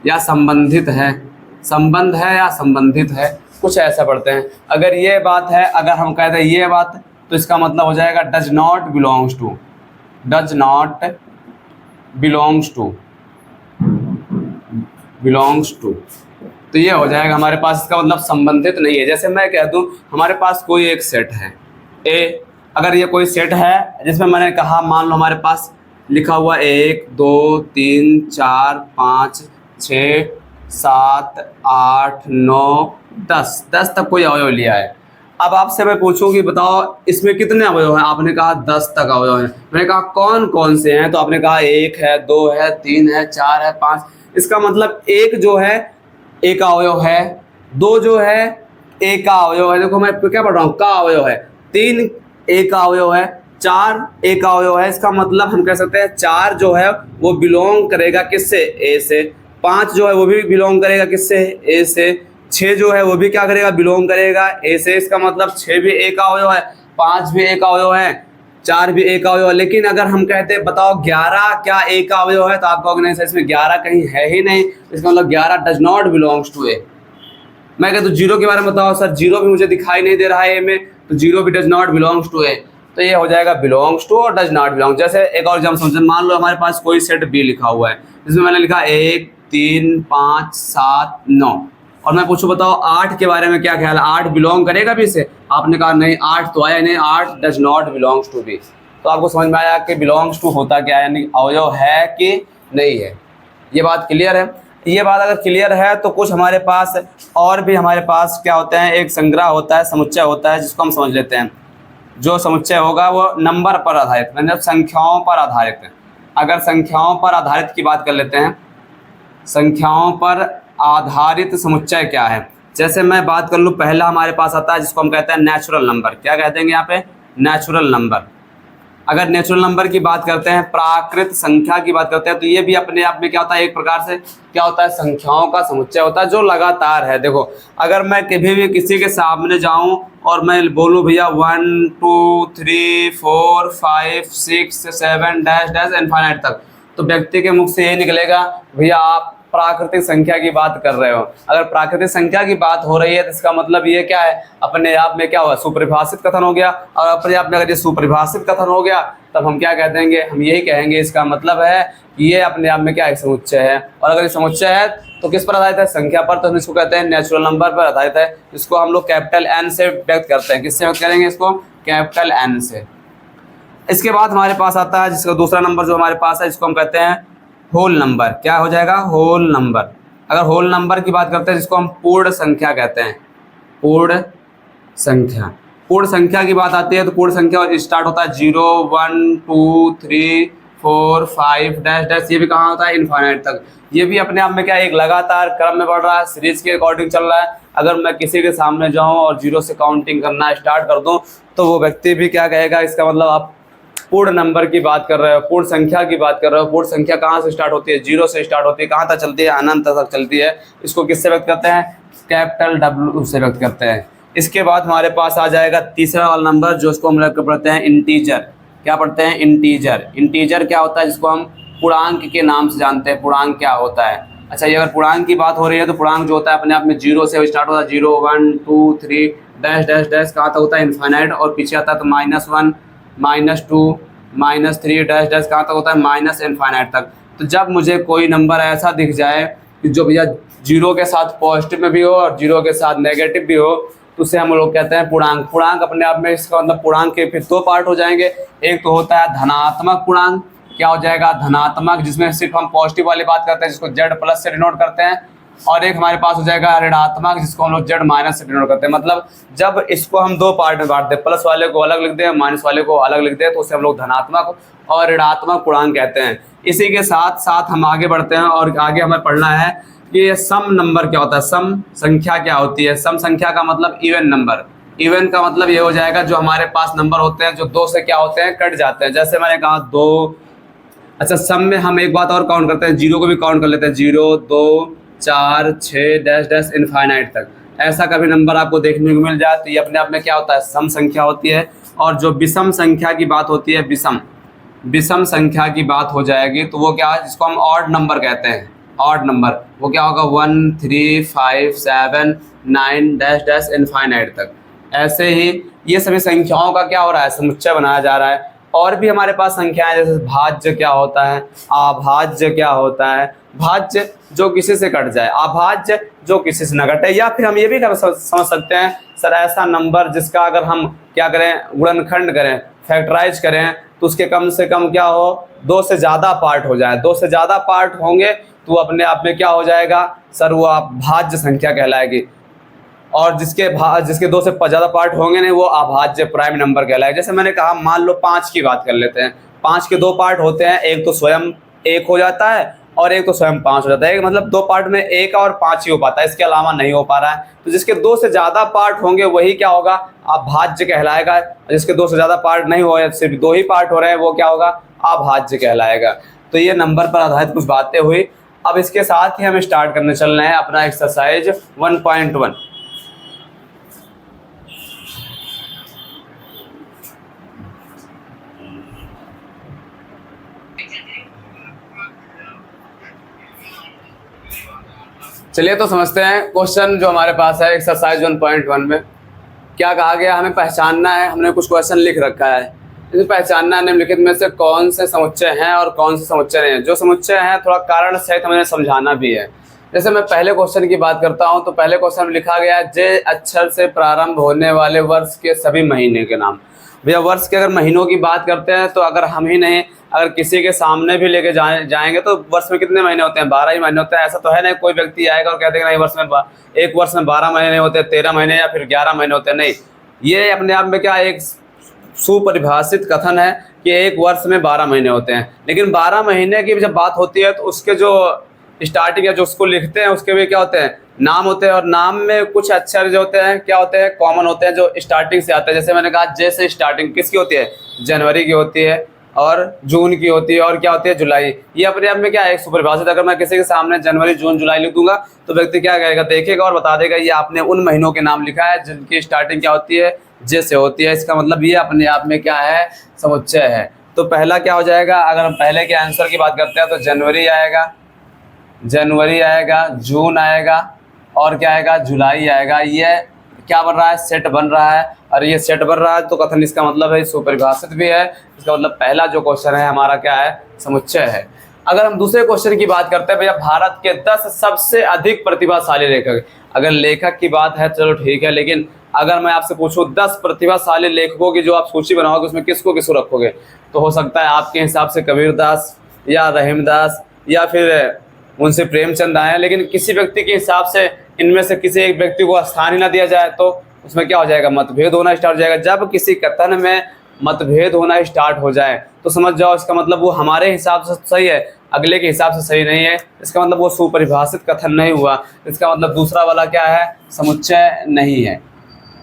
S1: या संबंधित है, संबंध है या संबंधित है। कुछ ऐसा पढ़ते हैं। अगर ये बात है, अगर हम कहते हैं ये बात, तो इसका मतलब हो जाएगा does not belongs to, does not belongs to, belongs to. तो ये हो जाएगा हमारे पास, इसका मतलब संबंधित नहीं है। जैसे मैं कह दूं हमारे पास कोई एक सेट है ए, अगर ये कोई सेट है जिसमें मैंने कहा मान लो हमारे पास लिखा हुआ 1 2 3 4 5 6 7 8 9 10 तक कोई अवयव लिया है। अब आपसे मैं पूछूं कि बताओ इसमें कितने अवयव हैं, आपने कहा 10 तक अवयव हैं। मैंने कहा कौन कौन से हैं, तो आपने कहा 1 है, 2 है, 3 है, 4 है, 5। इसका मतलब एक जो है एक अवयव है, 2 जो है एक का अवयव है, देखो मैं क्या पढ़ रहा हूँ, का अवयव है, 3 एक का अवयव है, 4 एक का अवयव है। इसका मतलब हम कह सकते हैं 4 जो है वो बिलोंग करेगा किससे, ए से। 5 जो है वो भी बिलोंग करेगा किससे, ए से। 6 जो है वो भी क्या करेगा, बिलोंग करेगा ए से। इसका मतलब 6 भी एक अवयव है, 5 भी एक अवयव है, 4 भी एक अवयव है। लेकिन अगर हम कहते हैं बताओ 11 क्या एक अवयव है, तो आप कहोगे नहीं सर इसमें 11 कहीं है ही नहीं, इसका मतलब 11 डज नॉट बिलोंग्स टू ए। मैं कहता हूँ 0 के बारे में बताओ, सर 0 भी मुझे दिखाई नहीं दे रहा है ए में, तो 0 भी डज नॉट बिलोंग्स टू ए। तो ये हो जाएगा बिलोंग्स टू और डज नॉट बिलोंग। जैसे एक और एग्जाम्पल समझे, मान लो हमारे पास कोई सेट बी लिखा हुआ है, जिसमें मैंने लिखा 1 3 5 7 9, और मैं पूछूं बताओ 8 के बारे में क्या ख्याल है, 8 बिलोंग करेगा भी से? आपने कहा नहीं 8 तो आया नहीं, 8 does not belongs to be. तो आपको समझ में आया कि बिलोंग्स टू होता क्या है, यानी अवयव है कि नहीं है। ये बात क्लियर है। ये बात अगर क्लियर है तो कुछ हमारे पास और भी हमारे पास क्या होता है, एक संग्रह होता है, समुच्चय होता है, जिसको हम समझ लेते हैं। जो समुच्चय होगा वो नंबर पर आधारित, मतलब संख्याओं पर आधारित है। अगर संख्याओं पर आधारित की बात कर लेते हैं, संख्याओं पर आधारित समुच्चय क्या है, जैसे मैं बात कर लूँ, पहला हमारे पास आता है जिसको हम कहते हैं नेचुरल नंबर। क्या कहते हैं यहाँ पे, नेचुरल नंबर। अगर नेचुरल नंबर की बात करते हैं, प्राकृत संख्या की बात करते हैं, तो ये भी अपने आप में क्या होता है, एक प्रकार से क्या होता है, संख्याओं का समुच्चय होता है जो लगातार है। देखो अगर मैं कभी भी किसी के सामने जाऊं और मैं बोलूं भैया 1 2 3 4 5 6 7 डैश डैश इनफाइनाइट तक, तो व्यक्ति के मुख से ये निकलेगा भैया आप प्राकृतिक संख्या की बात कर रहे हो। अगर प्राकृतिक संख्या की बात हो रही है तो इसका मतलब ये क्या है, अपने आप में क्या हुआ, सुपरिभाषित कथन हो गया। और अपने आप में अगर ये सुपरिभाषित कथन हो गया तब हम क्या कह देंगे, हम यही कहेंगे इसका मतलब है कि ये अपने आप में क्या एक समुच्चय है। और अगर ये समुच्चय है तो किस पर आधारित है, संख्या पर, तो हम इसको कहते हैं नेचुरल नंबर पर आधारित है। इसको हम लोग कैपिटल एन से व्यक्त करते हैं। किससे व्यक्त करेंगे इसको, कैपिटल एन से। इसके बाद हमारे पास आता है जिसका दूसरा नंबर जो हमारे पास है, जिसको हम कहते हैं होल नंबर। क्या हो जाएगा, होल नंबर। अगर होल नंबर की बात करते हैं जिसको हम पूर्ण संख्या कहते हैं, पूर्ण संख्या। पूर्ण संख्या की बात आती है तो पूर्ण संख्या स्टार्ट होता है 0 1 2 3 4 5 डैश डैश, ये भी कहाँ होता है, इनफाइनाइट तक। ये भी अपने आप में क्या एक लगातार क्रम में बढ़ रहा है, सीरीज के अकॉर्डिंग चल रहा है। अगर मैं किसी के सामने जाऊँ और 0 से काउंटिंग करना स्टार्ट कर दूँ तो वो व्यक्ति भी क्या कहेगा, इसका मतलब आप पूर्ण नंबर की बात कर रहे हो, पूर्ण संख्या की बात कर रहे हो। पूर्ण संख्या कहाँ से स्टार्ट होती है, 0 से स्टार्ट होती है, कहाँ तक चलती है, अनंत तक चलती है। इसको किससे व्यक्त करते हैं, कैपिटल W से व्यक्त करते हैं। इसके बाद हमारे पास आ जाएगा तीसरा वाला नंबर जो इसको हम लोग पढ़ते हैं इंटीजर। क्या पढ़ते हैं, इंटीजर। इंटीजर क्या होता है, जिसको हम पूर्णांक के नाम से जानते हैं। पूर्णांक क्या होता है, अच्छा ये अगर पूर्णांक की बात हो रही है तो पूर्णांक जो होता है अपने आप में 0 से स्टार्ट होता है, 0 1 2 3 डैश डैश डैश, कहाँ तक होता है, इनफाइनाइट। और पीछे आता है तो -1 -2 -3 डैश डैश, कहाँ तक होता है, माइनस इनफाइनाइट तक। तो जब मुझे कोई नंबर ऐसा दिख जाए कि जो भैया 0 के साथ पॉजिटिव में भी हो और 0 के साथ नेगेटिव भी हो, तो उसे हम लोग कहते हैं पूर्णांक। पूर्णांक अपने आप में, इसका मतलब पूर्णांक के फिर 2 पार्ट हो जाएंगे। एक तो होता है धनात्मक पूर्णांक। क्या हो जाएगा, धनात्मक, जिसमें सिर्फ हम पॉजिटिव वाली बात करते हैं, जिसको Z+ से डिनोट करते हैं। और एक हमारे पास हो जाएगा ऋणात्मक, जिसको हम लोग Z- से डिनोट करते हैं। मतलब जब इसको हम 2 पार्ट में बांट दें, प्लस वाले को अलग लिख दें, माइनस वाले को अलग लिख दें, तो उसे हम लोग धनात्मक और ऋणात्मक पूर्णांक कहते हैं। इसी के साथ साथ हम आगे बढ़ते हैं और आगे हमें पढ़ना है कि ये सम नंबर क्या होता है, सम संख्या क्या होती है। सम संख्या का मतलब इवन नंबर। इवन का मतलब ये हो जाएगा जो हमारे पास नंबर होते हैं जो 2 से क्या होते हैं, कट जाते हैं। जैसे मैंने कहा 2। अच्छा सम में हम एक बात और काउंट करते हैं, 0 को भी काउंट कर लेते हैं, 0 2 4 6 डैश डैश इनफाइनाइट तक। ऐसा कभी नंबर आपको देखने को मिल जाए तो ये अपने आप में क्या होता है, सम संख्या होती है। और जो विषम संख्या की बात होती है, विषम संख्या की बात हो जाएगी तो वो क्या है, जिसको हम ऑड नंबर कहते हैं। ऑड नंबर, वो क्या होगा 1 3 5 7 9 डैश डैश इनफाइनाइट तक। ऐसे ही ये सभी संख्याओं का क्या हो रहा है, समुच्चय बनाया जा रहा है। और भी हमारे पास संख्याएं, जैसे भाज्य क्या होता है, अभाज्य क्या होता है, भाज्य जो किसी से कट जाए, अभाज्य जो किसी से न कटे, या फिर हम ये भी समझ सकते हैं सर ऐसा नंबर जिसका अगर हम क्या करें, गुणनखंड करें, फैक्टराइज करें, तो उसके कम से कम क्या हो, 2 से ज़्यादा पार्ट हो जाए। 2 से ज़्यादा पार्ट होंगे तो अपने आप में क्या हो जाएगा सर, वो भाज्य संख्या कहलाएगी। और जिसके 2 से ज़्यादा पार्ट होंगे नहीं, वो अभाज्य प्राइम नंबर कहलाएगा। जैसे मैंने कहा, मान लो 5 की बात कर लेते हैं। 5 के 2 पार्ट होते हैं, एक तो स्वयं 1 हो जाता है और एक तो स्वयं 5 हो जाता है। मतलब 2 पार्ट में 1 और 5 ही हो पाता है, इसके अलावा नहीं हो पा रहा है। तो जिसके 2 से ज़्यादा पार्ट होंगे वही क्या होगा, अभाज्य कहलाएगा। जिसके 2 से ज़्यादा पार्ट नहीं हो, सिर्फ 2 ही पार्ट हो रहे हैं, वो क्या होगा, अभाज्य कहलाएगा। तो ये नंबर पर आधारित कुछ बातें हुई। अब इसके साथ ही हम स्टार्ट करने चल रहे हैं अपना एक्सरसाइज 1.1। चलिए तो समझते हैं क्वेश्चन जो हमारे पास है एक्सरसाइज 1.1 में। क्या कहा गया, हमें पहचानना है। हमने कुछ क्वेश्चन लिख रखा है, इसमें पहचानना है निम्नलिखित में से कौन से समुच्चय हैं और कौन से समुच्चय नहीं हैं। जो समुच्चय हैं थोड़ा कारण सहित हमें समझाना भी है। जैसे मैं पहले क्वेश्चन की बात करता हूं, तो पहले क्वेश्चन में लिखा गया जे अक्षर से प्रारंभ होने वाले वर्ष के सभी महीने के नाम। भैया वर्ष के अगर महीनों की बात करते हैं तो अगर हम ही नहीं, अगर किसी के सामने भी लेके जाएंगे तो वर्ष में कितने महीने होते हैं, 12 ही महीने होते हैं। ऐसा तो है नहीं कोई व्यक्ति आएगा और कह देगा नहीं एक वर्ष में 12 महीने होते हैं, 13 महीने या फिर 11 महीने होते हैं। नहीं, ये अपने आप में क्या एक सुपरिभाषित कथन है कि एक वर्ष में 12 महीने होते हैं। लेकिन 12 महीने की जब बात होती है तो उसके जो स्टार्टिंग या जो उसको लिखते हैं उसके भी क्या होते हैं, नाम होते हैं। और नाम में कुछ अक्षर जो होते हैं क्या होते हैं, कॉमन होते हैं, जो स्टार्टिंग से आते हैं। जैसे मैंने कहा जे से स्टार्टिंग किसकी होती है, जनवरी की होती है और जून की होती है और क्या होती है, जुलाई। ये अपने आप में क्या है, एक सुपरिभाषित। अगर मैं किसी के सामने जनवरी जून जुलाई लिख दूंगा तो व्यक्ति क्या करेगा, देखेगा और बता देगा ये आपने उन महीनों के नाम लिखा है जिनकी स्टार्टिंग क्या होती है, जे से होती है। इसका मतलब ये अपने आप में क्या है, समुच्चय है। तो पहला क्या हो जाएगा, अगर हम पहले के आंसर की बात करते हैं तो जनवरी आएगा, जून आएगा और क्या आएगा, जुलाई आएगा। ये क्या बन रहा है, सेट बन रहा है। और ये सेट बन रहा है तो कथन इसका मतलब है सुपरिभाषित भी है। इसका मतलब पहला जो क्वेश्चन है हमारा क्या है, समुच्चय है। अगर हम दूसरे क्वेश्चन की बात करते हैं, भैया भारत के 10 सबसे अधिक प्रतिभाशाली लेखक। अगर लेखक की बात है चलो ठीक है, लेकिन अगर मैं आपसे पूछूं 10 प्रतिभाशाली लेखकों की जो आप सूची बनाओगे उसमें किसको किसको रखोगे, तो हो सकता है आपके हिसाब से कबीरदास या रहीमदास या फिर मुंशी प्रेमचंद आए। लेकिन किसी व्यक्ति के हिसाब से इनमें से किसी एक व्यक्ति को स्थान ही ना दिया जाए तो उसमें क्या हो जाएगा, मतभेद होना स्टार्ट हो जाएगा। जब किसी कथन में मतभेद होना स्टार्ट हो जाए तो समझ जाओ इसका मतलब वो हमारे हिसाब से सही है, अगले के हिसाब से सही नहीं है। इसका मतलब वो सुपरिभाषित कथन नहीं हुआ। इसका मतलब दूसरा वाला क्या है, समुच्चय नहीं है।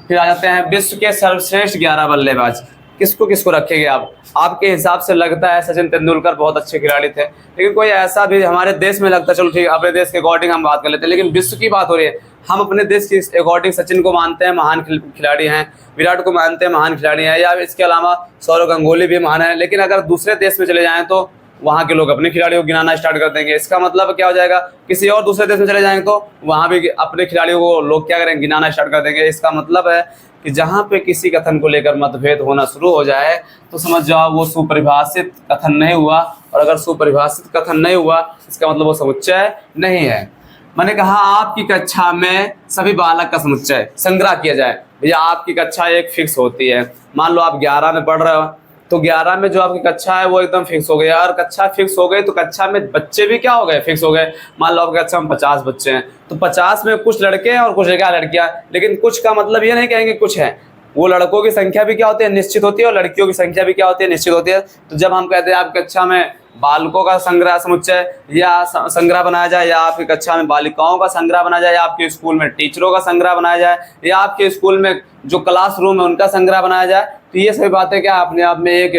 S1: फिर आ जाते हैं विश्व के सर्वश्रेष्ठ 11 बल्लेबाज। किसको किसको रखेंगे आप? आपके हिसाब से लगता है सचिन तेंदुलकर बहुत अच्छे खिलाड़ी थे, लेकिन कोई ऐसा भी हमारे देश में लगता है, चलो ठीक है अपने देश के अकॉर्डिंग हम बात कर लेते हैं, लेकिन विश्व की बात हो रही है। हम अपने देश के अकॉर्डिंग सचिन को मानते हैं महान खिलाड़ी हैं, विराट को मानते हैं महान खिलाड़ी हैं, या इसके अलावा सौरव गांगुली भी महान है। लेकिन अगर दूसरे देश में चले जाएं तो वहाँ के लोग अपने खिलाड़ियों को गिनाना स्टार्ट कर देंगे। इसका मतलब क्या हो जाएगा, किसी और दूसरे देश में चले जाएंगे तो वहाँ भी अपने खिलाड़ियों को लोग क्या करेंगे, गिनाना स्टार्ट कर देंगे। इसका मतलब है कि जहाँ पे किसी कथन को लेकर मतभेद होना शुरू हो जाए तो समझ जाओ वो सुपरिभाषित कथन नहीं हुआ। और अगर सुपरिभाषित कथन नहीं हुआ इसका मतलब वो समुच्चय नहीं है। मैंने कहा आपकी कक्षा में सभी बालक का समुच्चय संग्रह किया जाए। भैया आपकी कक्षा एक फिक्स होती है, मान लो आप 11 में पढ़ रहे हो तो 11 में जो आपकी कक्षा है वो एकदम फिक्स हो गई। और कक्षा फिक्स हो गई तो कक्षा में बच्चे भी क्या हो गए, फिक्स हो गए। मान लो आपकी कक्षा में 50 बच्चे हैं तो 50 में कुछ लड़के हैं और कुछ लड़कियां। लेकिन कुछ का मतलब ये नहीं कहेंगे कुछ है, वो लड़कों की संख्या भी क्या होती है, निश्चित होती है, और लड़कियों की संख्या भी क्या होती है, निश्चित होती है। तो जब हम कहते हैं आपकी कक्षा में बालकों का संग्रह समुच्चय या संग्रह बनाया जाए, या आपकी कक्षा में बालिकाओं का संग्रह बनाया जाए, या आपके स्कूल में टीचरों का संग्रह बनाया जाए, या आपके स्कूल में जो क्लासरूम है उनका संग्रह बनाया जाए, तो ये सभी बातें क्या अपने आप में एक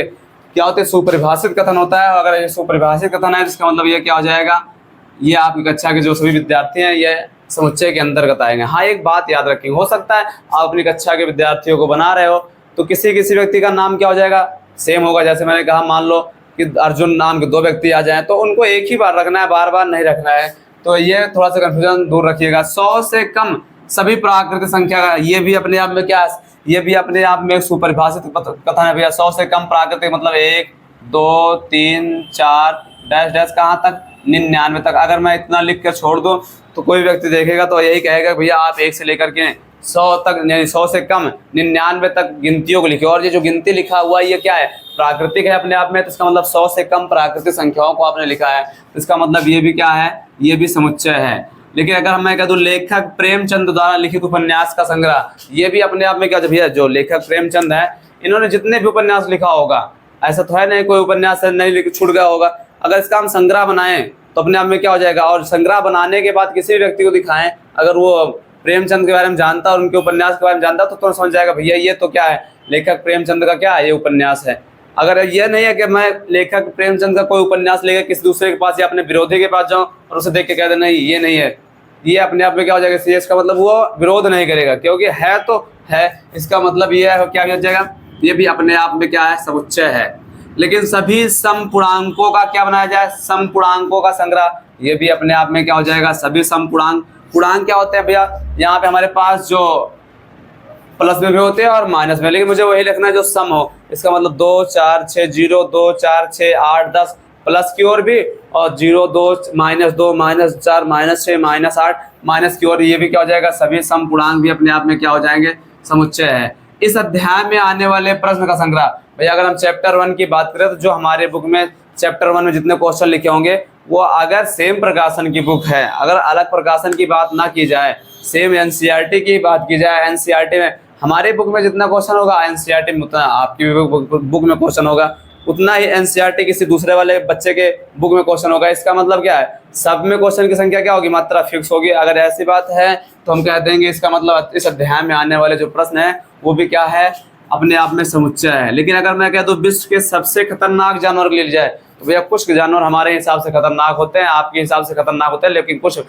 S1: क्या होते हैं, सुपरिभाषित कथन होता है। अगर ये सुपरिभाषित कथन है जिसका मतलब ये क्या हो जाएगा, ये आपकी कक्षा के जो सभी विद्यार्थी हैं ये समुच्चय के अंतर्गत आएंगे। हाँ एक बात याद रखें, हो सकता है आप अपनी कक्षा के विद्यार्थियों को बना रहे हो तो किसी किसी व्यक्ति का नाम क्या हो जाएगा, सेम होगा। जैसे मैंने कहा मान लो कि अर्जुन नाम के 2 व्यक्ति आ जाएं तो उनको एक ही बार रखना है, बार बार नहीं रखना है। तो ये थोड़ा सा कंफ्यूजन दूर रखिएगा। 100 से कम सभी प्राकृतिक संख्या का, ये भी अपने आप में क्या, ये भी अपने आप में सुपरिभाषित कथन है भैया। 100 से कम प्राकृतिक मतलब 1 2 3 4 डैश डैश कहाँ तक, 99 तक। अगर मैं इतना लिख कर छोड़ दूं तो कोई व्यक्ति देखेगा तो यही कहेगा भैया आप 1 से लेकर के 100 तक, यानी 100 से कम 99 तक गिनतियों को लिखे। और ये जो गिनती लिखा हुआ है ये क्या है, प्राकृतिक है अपने आप में, तो इसका मतलब 100 से कम प्राकृतिक संख्याओं को आपने लिखा है, तो इसका मतलब ये भी क्या है, ये भी समुच्चय है। लेकिन अगर मैं कह दूं लेखक प्रेमचंद द्वारा लिखित उपन्यास का संग्रह, ये भी अपने आप में क्या, भैया जो लेखक प्रेमचंद है इन्होंने जितने भी उपन्यास लिखा होगा, ऐसा तो है नहीं कोई उपन्यास नहीं छूट गया होगा, अगर इसका हम संग्रह बनाएं तो अपने आप में क्या हो जाएगा। और संग्रह बनाने के बाद किसी भी व्यक्ति को दिखाएं, अगर वो प्रेमचंद के बारे में जानता और उनके उपन्यास के बारे में जानता तो समझ जाएगा भैया ये तो क्या है, लेखक प्रेमचंद का क्या है, ये उपन्यास है। अगर ये नहीं है कि मैं लेखक प्रेमचंद का कोई उपन्यास लेकर किसी दूसरे के पास या अपने विरोधी के पास जाऊं और उसे देख के कह दे नहीं ये नहीं है, ये अपने आप में क्या हो जाएगा, इसका मतलब वो विरोध नहीं करेगा, क्योंकि है तो है, इसका मतलब ये है क्या हो जाएगा, ये भी अपने आप में क्या है, समुच्चय है। लेकिन सभी समपूर्णांकों का क्या बनाया जाए, समपूर्णांकों का संग्रह, ये भी अपने आप में क्या हो जाएगा, सभी समपूर्णांक। पूर्णांक क्या होते हैं भैया, यहाँ पे हमारे पास जो प्लस में भी होते हैं और माइनस में, लेकिन मुझे वही लिखना है जो सम हो। इसका मतलब 2 4 6 0 2 4 6 8 10 प्लस की ओर भी, और 0 2 -2 -4 -6 -8 माइनस की ओर, ये भी क्या हो जाएगा, सभी समपूर्णांक भी अपने आप में क्या हो जाएंगे, समुच्चय है। इस अध्याय में आने वाले प्रश्न का संग्रह, भैया अगर हम चैप्टर 1 की बात करें तो जो हमारे बुक में चैप्टर 1 में जितने क्वेश्चन लिखे होंगे वो अगर सेम प्रकाशन की बुक है, अगर अलग प्रकाशन की बात ना की जाए, सेम एनसीईआरटी की बात की जाए, एनसीईआरटी में हमारे बुक में जितना क्वेश्चन होगा एनसीईआरटी में उतना आपकी बुक में क्वेश्चन होगा, उतना ही एनसीईआरटी किसी दूसरे वाले बच्चे के बुक में क्वेश्चन होगा। इसका मतलब क्या है, सब में क्वेश्चन की संख्या क्या होगी, मात्रा फिक्स होगी। अगर ऐसी बात है तो हम कह देंगे इसका मतलब इस अध्याय में आने वाले जो प्रश्न है वो भी क्या है, अपने आप में समुच्चय है। लेकिन अगर मैं कह दूं विश्व के सबसे खतरनाक जानवर ले जाए तो भैया कुछ जानवर हमारे हिसाब से खतरनाक होते हैं, आपके हिसाब से खतरनाक होते हैं, लेकिन कुछ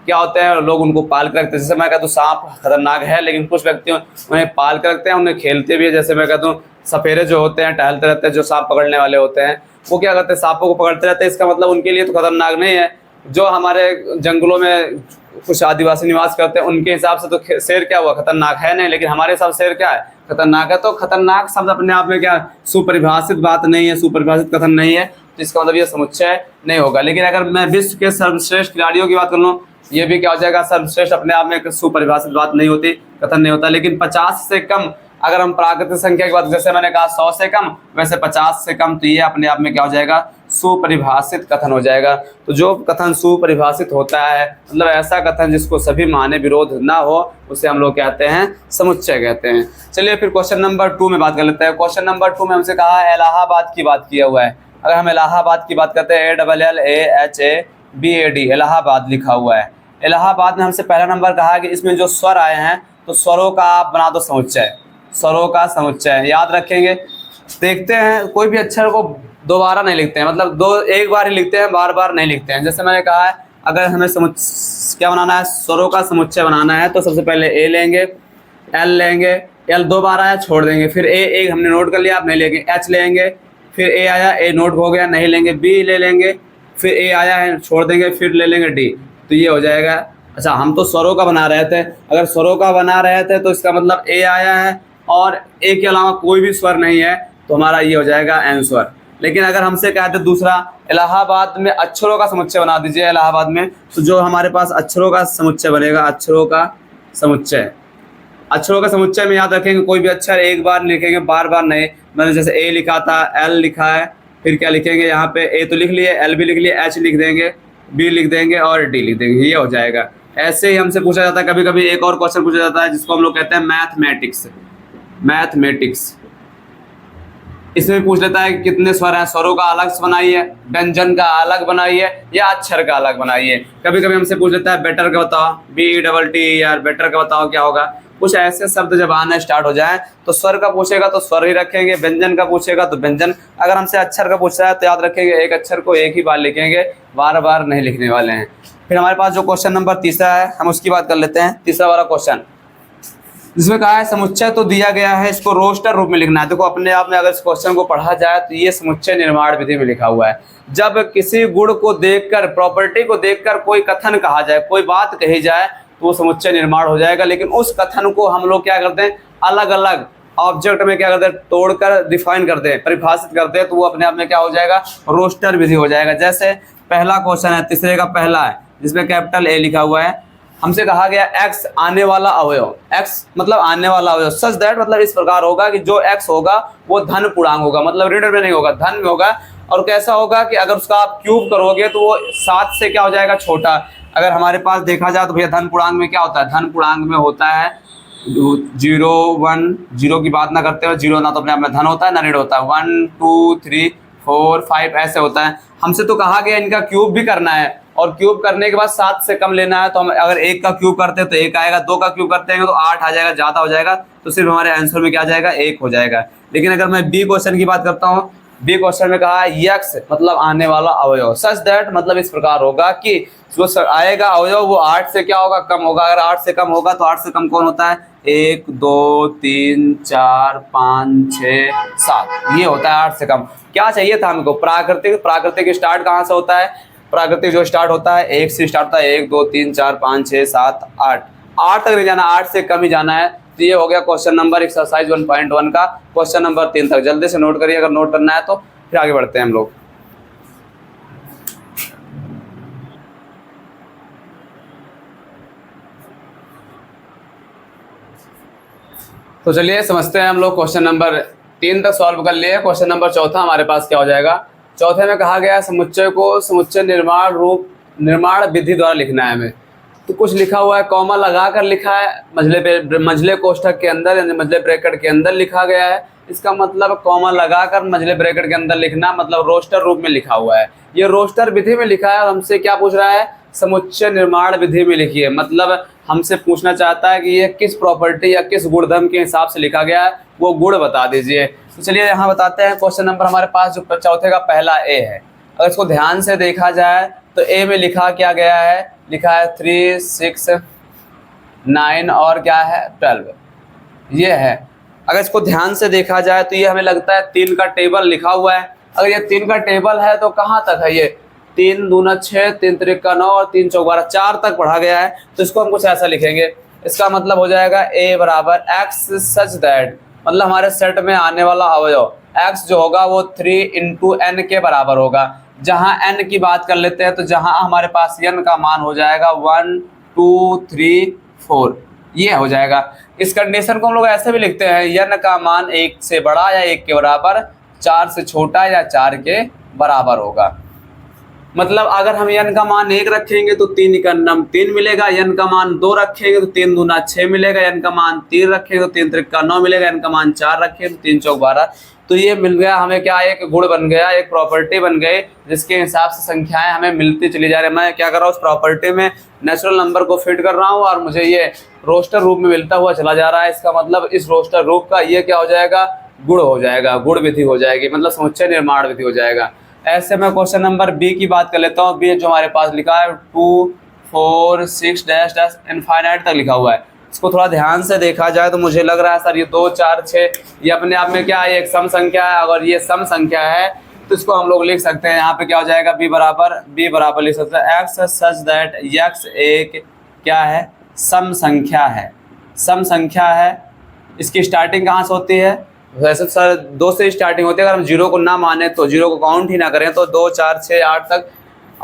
S1: क्या होते हैं लोग उनको पाल कर रखते हैं। जैसे मैं कहता हूँ सांप खतरनाक है, लेकिन कुछ व्यक्ति उन्हें पाल कर रखते हैं, उन्हें खेलते भी है। जैसे मैं कहता हूँ सपेरे जो होते हैं टहलते रहते हैं, जो सांप पकड़ने वाले होते हैं, वो क्या करते हैं सांपों को पकड़ते रहते हैं। इसका मतलब उनके लिए तो खतरनाक नहीं है। जो हमारे जंगलों में कुछ आदिवासी निवास करते हैं उनके हिसाब से तो शेर क्या हुआ, खतरनाक है नहीं, लेकिन हमारे हिसाब से शेर क्या है, खतरनाक है। तो खतरनाक शब्द अपने आप में क्या सुपरिभाषित बात नहीं है, सुपरिभाषित कथन नहीं है, तो इसका मतलब ये समुच्चय नहीं होगा। लेकिन अगर मैं विश्व के सर्वश्रेष्ठ खिलाड़ियों की बात कर लूँ, ये भी क्या हो जाएगा, सर्वश्रेष्ठ अपने आप में एक सुपरिभाषित बात नहीं होती, कथन नहीं होता। लेकिन 50 से कम अगर हम प्राकृतिक संख्या की बात, जैसे मैंने कहा 100 से कम, वैसे 50 से कम, तो ये अपने आप में क्या हो जाएगा, सुपरिभाषित कथन हो जाएगा। तो जो कथन सुपरिभाषित होता है, मतलब ऐसा कथन जिसको सभी माने विरोध ना हो, उसे हम लोग कहते हैं समुच्चय कहते हैं। चलिए फिर क्वेश्चन नंबर 2 में बात कर लेते हैं। क्वेश्चन नंबर 2 में हमसे कहा है इलाहाबाद की बात किया हुआ है। अगर हम इलाहाबाद की बात करते हैं, ALLAHABAD, इलाहाबाद लिखा हुआ है। इलाहाबाद में हमसे पहला नंबर कहा है कि इसमें जो स्वर आए हैं तो स्वरों का आप बना दो समुच्चय, स्वरों का समुच्चय याद रखेंगे। देखते हैं कोई भी अक्षर को दोबारा नहीं लिखते हैं, मतलब एक बार ही लिखते हैं, बार बार नहीं लिखते हैं। जैसे मैंने कहा है अगर हमें क्या बनाना है, स्वरों का समुच्चय बनाना है, तो सबसे पहले ए लेंगे, एल लेंगे, एल 2 बार आया छोड़ देंगे, फिर ए हमने नोट कर लिया, आप नहीं लेंगे, एच लेंगे, फिर ए आया, ए नोट हो गया, नहीं लेंगे, बी ले लेंगे, फिर ए आया है छोड़ देंगे, फिर ले लेंगे डी, तो ये हो जाएगा। अच्छा हम तो स्वरों का बना रहे थे, अगर स्वरों का बना रहे थे तो इसका मतलब ए आया है और ए के अलावा कोई भी स्वर नहीं है, तो हमारा ये हो जाएगा एन स्वर। लेकिन अगर हमसे कहते दूसरा इलाहाबाद में अक्षरों का समुच्चय बना दीजिए इलाहाबाद में, तो जो हमारे पास अक्षरों का समुच्चय बनेगा, अक्षरों का समुच्चय, अक्षरों का समुच्चय में याद रखेंगे कोई भी अक्षर एक बार लिखेंगे, बार बार नहीं। मैंने जैसे ए लिखा था, एल लिखा है, फिर क्या लिखेंगे यहाँ पे, ए तो लिख लिए, एल भी लिख लिए, एच लिख देंगे, बी लिख देंगे और डी लिख देंगे, ये हो जाएगा। ऐसे ही हमसे पूछा जाता है कभी कभी एक और क्वेश्चन पूछा जाता है जिसको हम लोग कहते हैं मैथमेटिक्स, मैथमेटिक्स। इसमें पूछ लेता है कि कितने स्वर हैं, स्वरों का अलग बनाइए, व्यंजन का अलग बनाइए या अक्षर का अलग बनाइए। कभी कभी हमसे पूछ लेता है बेटर का बताओ, BETT यार बेटर का बताओ क्या होगा। कुछ ऐसे शब्द जब आना स्टार्ट हो जाए तो स्वर का पूछेगा तो स्वर ही रखेंगे, व्यंजन का पूछेगा तो व्यंजन। अगर हमसे अक्षर का पूछता है तो याद रखेंगे एक अक्षर को एक ही बार लिखेंगे, बार बार नहीं लिखने वाले हैं। फिर हमारे पास जो क्वेश्चन नंबर तीसरा है हम उसकी बात कर लेते हैं। तीसरा वाला क्वेश्चन, जिसमें कहा है समुच्चय तो दिया गया है, इसको रोस्टर रूप में लिखना है। देखो अपने आप में अगर इस क्वेश्चन को पढ़ा जाए तो ये समुच्चय निर्माण विधि में लिखा हुआ है। जब किसी गुण को देखकर, प्रॉपर्टी को देखकर कोई कथन कहा जाए, कोई बात कही जाए तो वो समुच्चय निर्माण हो जाएगा। लेकिन उस कथन को हम लोग क्या करते हैं, अलग अलग ऑब्जेक्ट में क्या करते हैं, तोड़कर डिफाइन करते हैं, परिभाषित करते हैं, तो वो अपने आप में क्या हो जाएगा, रोस्टर विधि हो जाएगा। जैसे पहला क्वेश्चन है, तीसरे का पहला है, जिसमें कैपिटल ए लिखा हुआ है। हमसे कहा गया एक्स आने वाला अवयव, एक्स मतलब आने वाला अवयव, सच दैट मतलब इस प्रकार होगा कि जो एक्स होगा वो धन पूर्णांक होगा, मतलब ऋण में नहीं होगा, धन में होगा। और कैसा होगा कि अगर उसका आप क्यूब करोगे तो वो 7 से क्या हो जाएगा, छोटा। अगर हमारे पास देखा जाए तो भैया धन पूर्णांक में क्या होता है, धन पूर्णांक में होता है 0 1, 0 की बात ना करते हो, 0 ना तो अपने आप में धन होता है ना ऋण होता है, 1 2 3 4 5 ऐसे होता है। हमसे तो कहा गया इनका क्यूब भी करना है, और क्यूब करने के बाद 7 से कम लेना है। तो हम अगर 1 का क्यूब करते हैं तो 1 आएगा, 2 का क्यूब करते हैं तो 8 आ जाएगा, ज़्यादा हो जाएगा तो सिर्फ हमारे आंसर में क्या आ जाएगा, 1 हो जाएगा। लेकिन अगर मैं बी क्वेश्चन की बात करता हूँ, बी क्वेश्चन में कहा है यक्स मतलब आने वाला अवयव, सच दैट मतलब इस प्रकार होगा कि जो आएगा अवयव वो 8 से क्या होगा, कम होगा। अगर 8 से कम होगा तो 8 से कम कौन होता है, 1 2 3 4 5 6 7, ये होता है 8 से कम। क्या चाहिए था हमको, प्राकृतिक। प्राकृतिक स्टार्ट कहाँ से होता है, प्राकृतिक जो स्टार्ट होता है 1 से स्टार्ट होता है, 1 2 3 4 5 6 7 8, 8 तक नहीं जाना, 8 से कम ही जाना है। तो ये हो गया क्वेश्चन नंबर एक्सरसाइज 1.1 का क्वेश्चन नंबर 3 तक। जल्दी से नोट करिए, अगर नोट करना है तो फिर आगे बढ़ते हैं हम लोग। तो चलिए समझते हैं हम लोग, क्वेश्चन नंबर 3 तक सॉल्व कर लिए। क्वेश्चन नंबर चौथा हमारे पास क्या हो जाएगा, चौथे में कहा गया समुच्चय को समुच्चय निर्माण विधि द्वारा लिखना है हमें। तो कुछ लिखा हुआ है, कॉमा लगाकर लिखा है, मझले कोष्ठक के अंदर यानी मझले ब्रैकेट के अंदर लिखा गया है। इसका मतलब कॉमा लगाकर मझले ब्रैकेट के अंदर लिखना, मतलब रोस्टर रूप में लिखा हुआ है। ये रोस्टर विधि में लिखा है और हमसे क्या पूछ रहा है, समुच्चय निर्माण विधि में लिखिए। मतलब हमसे पूछना चाहता है कि ये किस प्रॉपर्टी या किस गुणधर्म के हिसाब से लिखा गया है, वो गुण बता दीजिए। तो चलिए यहाँ बताते हैं। क्वेश्चन नंबर हमारे पास जो चौथे का पहला ए है, अगर इसको ध्यान से देखा जाए तो ए में लिखा क्या गया है, लिखा है 3 6 9 और क्या है 12, ये है। अगर इसको ध्यान से देखा जाए तो ये हमें लगता है 3 का टेबल लिखा हुआ है। अगर ये 3 का टेबल है तो कहाँ तक है, ये 3 दूना 6 3 त्रिका 9 और 3 चौक 12, 4 तक पढ़ा गया है। तो इसको हम कुछ ऐसा लिखेंगे, इसका मतलब हो जाएगा a बराबर x सच दैट, मतलब हमारे सेट में आने वाला अवयव x जो होगा वो 3 × n के बराबर होगा। जहाँ n की बात कर लेते हैं तो जहाँ हमारे पास n का मान हो जाएगा 1 2 3 4, ये हो जाएगा। इस कंडीशन को हम लोग ऐसे भी लिखते हैं, n का मान 1 से बड़ा या 1 के बराबर, 4 से छोटा या 4 के बराबर होगा। मतलब अगर हम n का मान 1 रखेंगे तो 3 का नम 3 मिलेगा, n का मान 2 रखेंगे तो 3 दूना 6 मिलेगा, n का मान 3 रखेंगे तो 3 त्रिका 9 मिलेगा, n का मान 4 रखेंगे तो 3 चौक 12। तो ये मिल गया हमें, क्या एक गुण बन गया, एक प्रॉपर्टी बन गई, जिसके हिसाब से संख्याएं हमें मिलती चली जा रही है। मैं क्या कर रहा हूँ, उस प्रॉपर्टी में नेचुरल नंबर को फिट कर रहा हूँ और मुझे ये रोस्टर रूप में मिलता हुआ चला जा रहा है। इसका मतलब इस रोस्टर रूप का ये क्या हो जाएगा, गुण हो जाएगा, गुण विधि हो जाएगी, मतलब समुच्चय निर्माण विधि हो जाएगा। ऐसे मैं क्वेश्चन नंबर बी की बात कर लेता हूँ। बी जो हमारे पास लिखा है 2 4 6 डैश डैश इनफाइनाइट तक लिखा हुआ है। इसको थोड़ा ध्यान से देखा जाए तो मुझे लग रहा है सर ये 2 4 6 ये अपने आप में क्या है, एक सम संख्या है। अगर ये सम संख्या है तो इसको हम लोग लिख सकते हैं, यहाँ पे क्या हो जाएगा, बी बराबर लिख सकते हैं एक्स सच दैट एक्स एक क्या है, सम संख्या है, सम संख्या है। इसकी स्टार्टिंग कहाँ से होती है, वैसे सर 2 से स्टार्टिंग होती है। अगर हम 0 को ना माने तो 0 को काउंट ही ना करें तो 2 4 6 8 तक,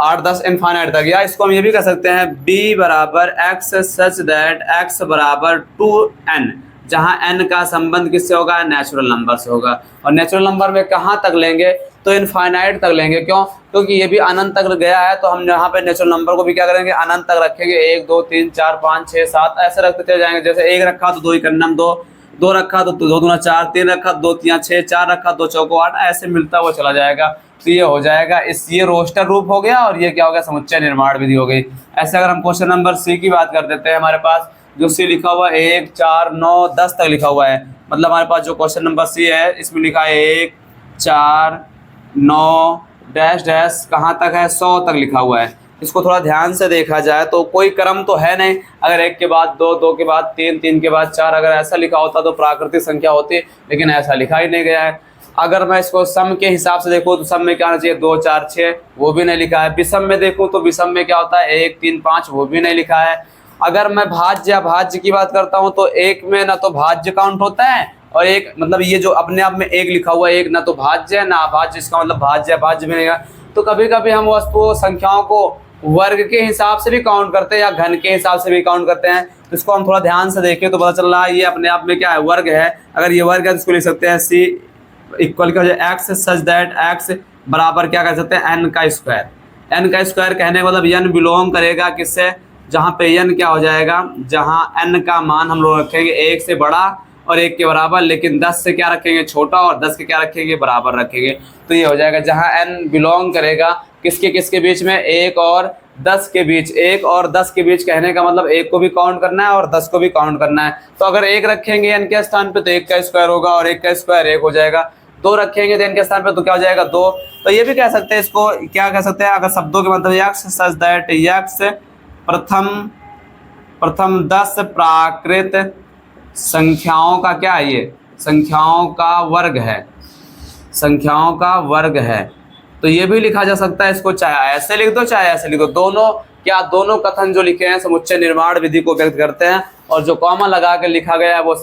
S1: 8 10 इनफाइनाइट तक। या इसको हम ये भी कर सकते हैं, b बराबर एक्स सच दैट एक्स बराबर 2n, जहाँ n का संबंध किससे होगा, नेचुरल नंबर से होगा। और नेचुरल नंबर में कहाँ तक लेंगे, तो इनफाइनाइट तक लेंगे। क्यों, क्योंकि ये भी अनंत तक गया है, तो हम यहाँ पे नेचुरल नंबर को भी क्या करेंगे, अनंत तक रखेंगे। 1 2 3 4 5 6 7 ऐसे रखते चले जाएंगे। जैसे 1 रखा तो 2 इकन्नम 2, 2 रखा तो 2 दूना 4, 3 रखा 2 3 6, 4 रखा 2 चौको 8, ऐसे मिलता हुआ चला जाएगा। तो ये हो जाएगा, इस ये रोस्टर रूप हो गया और ये क्या हो गया, समुच्चय निर्माण विधि हो गई। ऐसे अगर हम क्वेश्चन नंबर सी की बात कर देते हैं, हमारे पास जो सी लिखा हुआ है 1 4 9 10 तक लिखा हुआ है। मतलब हमारे पास जो क्वेश्चन नंबर सी है इसमें लिखा है 1 4 9 डैश डैश कहाँ तक है, 100 तक लिखा हुआ है। इसको थोड़ा ध्यान से देखा जाए तो कोई क्रम तो है नहीं, अगर 1 के बाद 2, 2 के बाद 3, 3 के बाद 4 अगर ऐसा लिखा होता तो प्राकृतिक संख्या होती, लेकिन ऐसा लिखा ही नहीं गया है। अगर मैं इसको सम के हिसाब से देखूँ तो सम में क्या होना चाहिए, 2, 4, 6, वो भी नहीं लिखा है। विषम में देखूँ तो विषम में क्या होता है, 1, 3, 5, वो भी नहीं लिखा है। अगर मैं भाज्य की बात करता हूँ तो एक में ना तो भाज्य काउंट होता है और एक मतलब ये जो अपने आप में एक लिखा हुआ है, एक ना तो भाज्य है ना अभाज्य, इसका मतलब भाज्य भी नहीं है। तो कभी कभी हम वस्तुओं संख्याओं को वर्ग के हिसाब से भी काउंट करते हैं या घन के हिसाब से भी काउंट करते हैं। तो इसको हम थोड़ा ध्यान से देखें तो पता चल रहा है ये अपने आप में क्या है, वर्ग है। अगर ये वर्ग है तो इसको लिख सकते हैं सी इक्वल क्या हो जाए एक्स सच दैट एक्स बराबर क्या कर सकते हैं एन का स्क्वायर। एन का स्क्वायर कहने का मतलब एन बिलोंग करेगा किससे, जहाँ पे एन क्या हो जाएगा, जहाँ एन का मान हम लोग रखेंगे 1 से बड़ा और 1 के बराबर, लेकिन 10 से क्या रखेंगे छोटा और 10 के क्या रखेंगे बराबर रखेंगे। तो ये हो जाएगा जहाँ एन बिलोंग करेगा किसके बीच में, 1 और 10 के बीच। 1 और 10 के बीच कहने का मतलब 1 को भी काउंट करना है और 10 को भी काउंट करना है। तो अगर 1 रखेंगे एन के स्थान पे तो 1 का स्क्वायर होगा और 1 का स्क्वायर 1 हो जाएगा। 2 रखेंगे तो एन के स्थान पे तो क्या हो जाएगा 2। तो ये भी कह सकते हैं, इसको क्या कह सकते हैं अगर शब्दों के मतलब यक्स सच दैट यक्स प्रथम 10 प्राकृत संख्याओं का क्या है, ये संख्याओं का वर्ग है, संख्याओं का वर्ग है। तो ये भी लिखा जा सकता है, इसको चाहे ऐसे लिख दो चाहे ऐसे लिख दो। दोनों कथन जो लिखे हैं समुच्चय निर्माण विधि को व्यक्त करते हैं और जो कॉमा लगा के लिखा गया है वो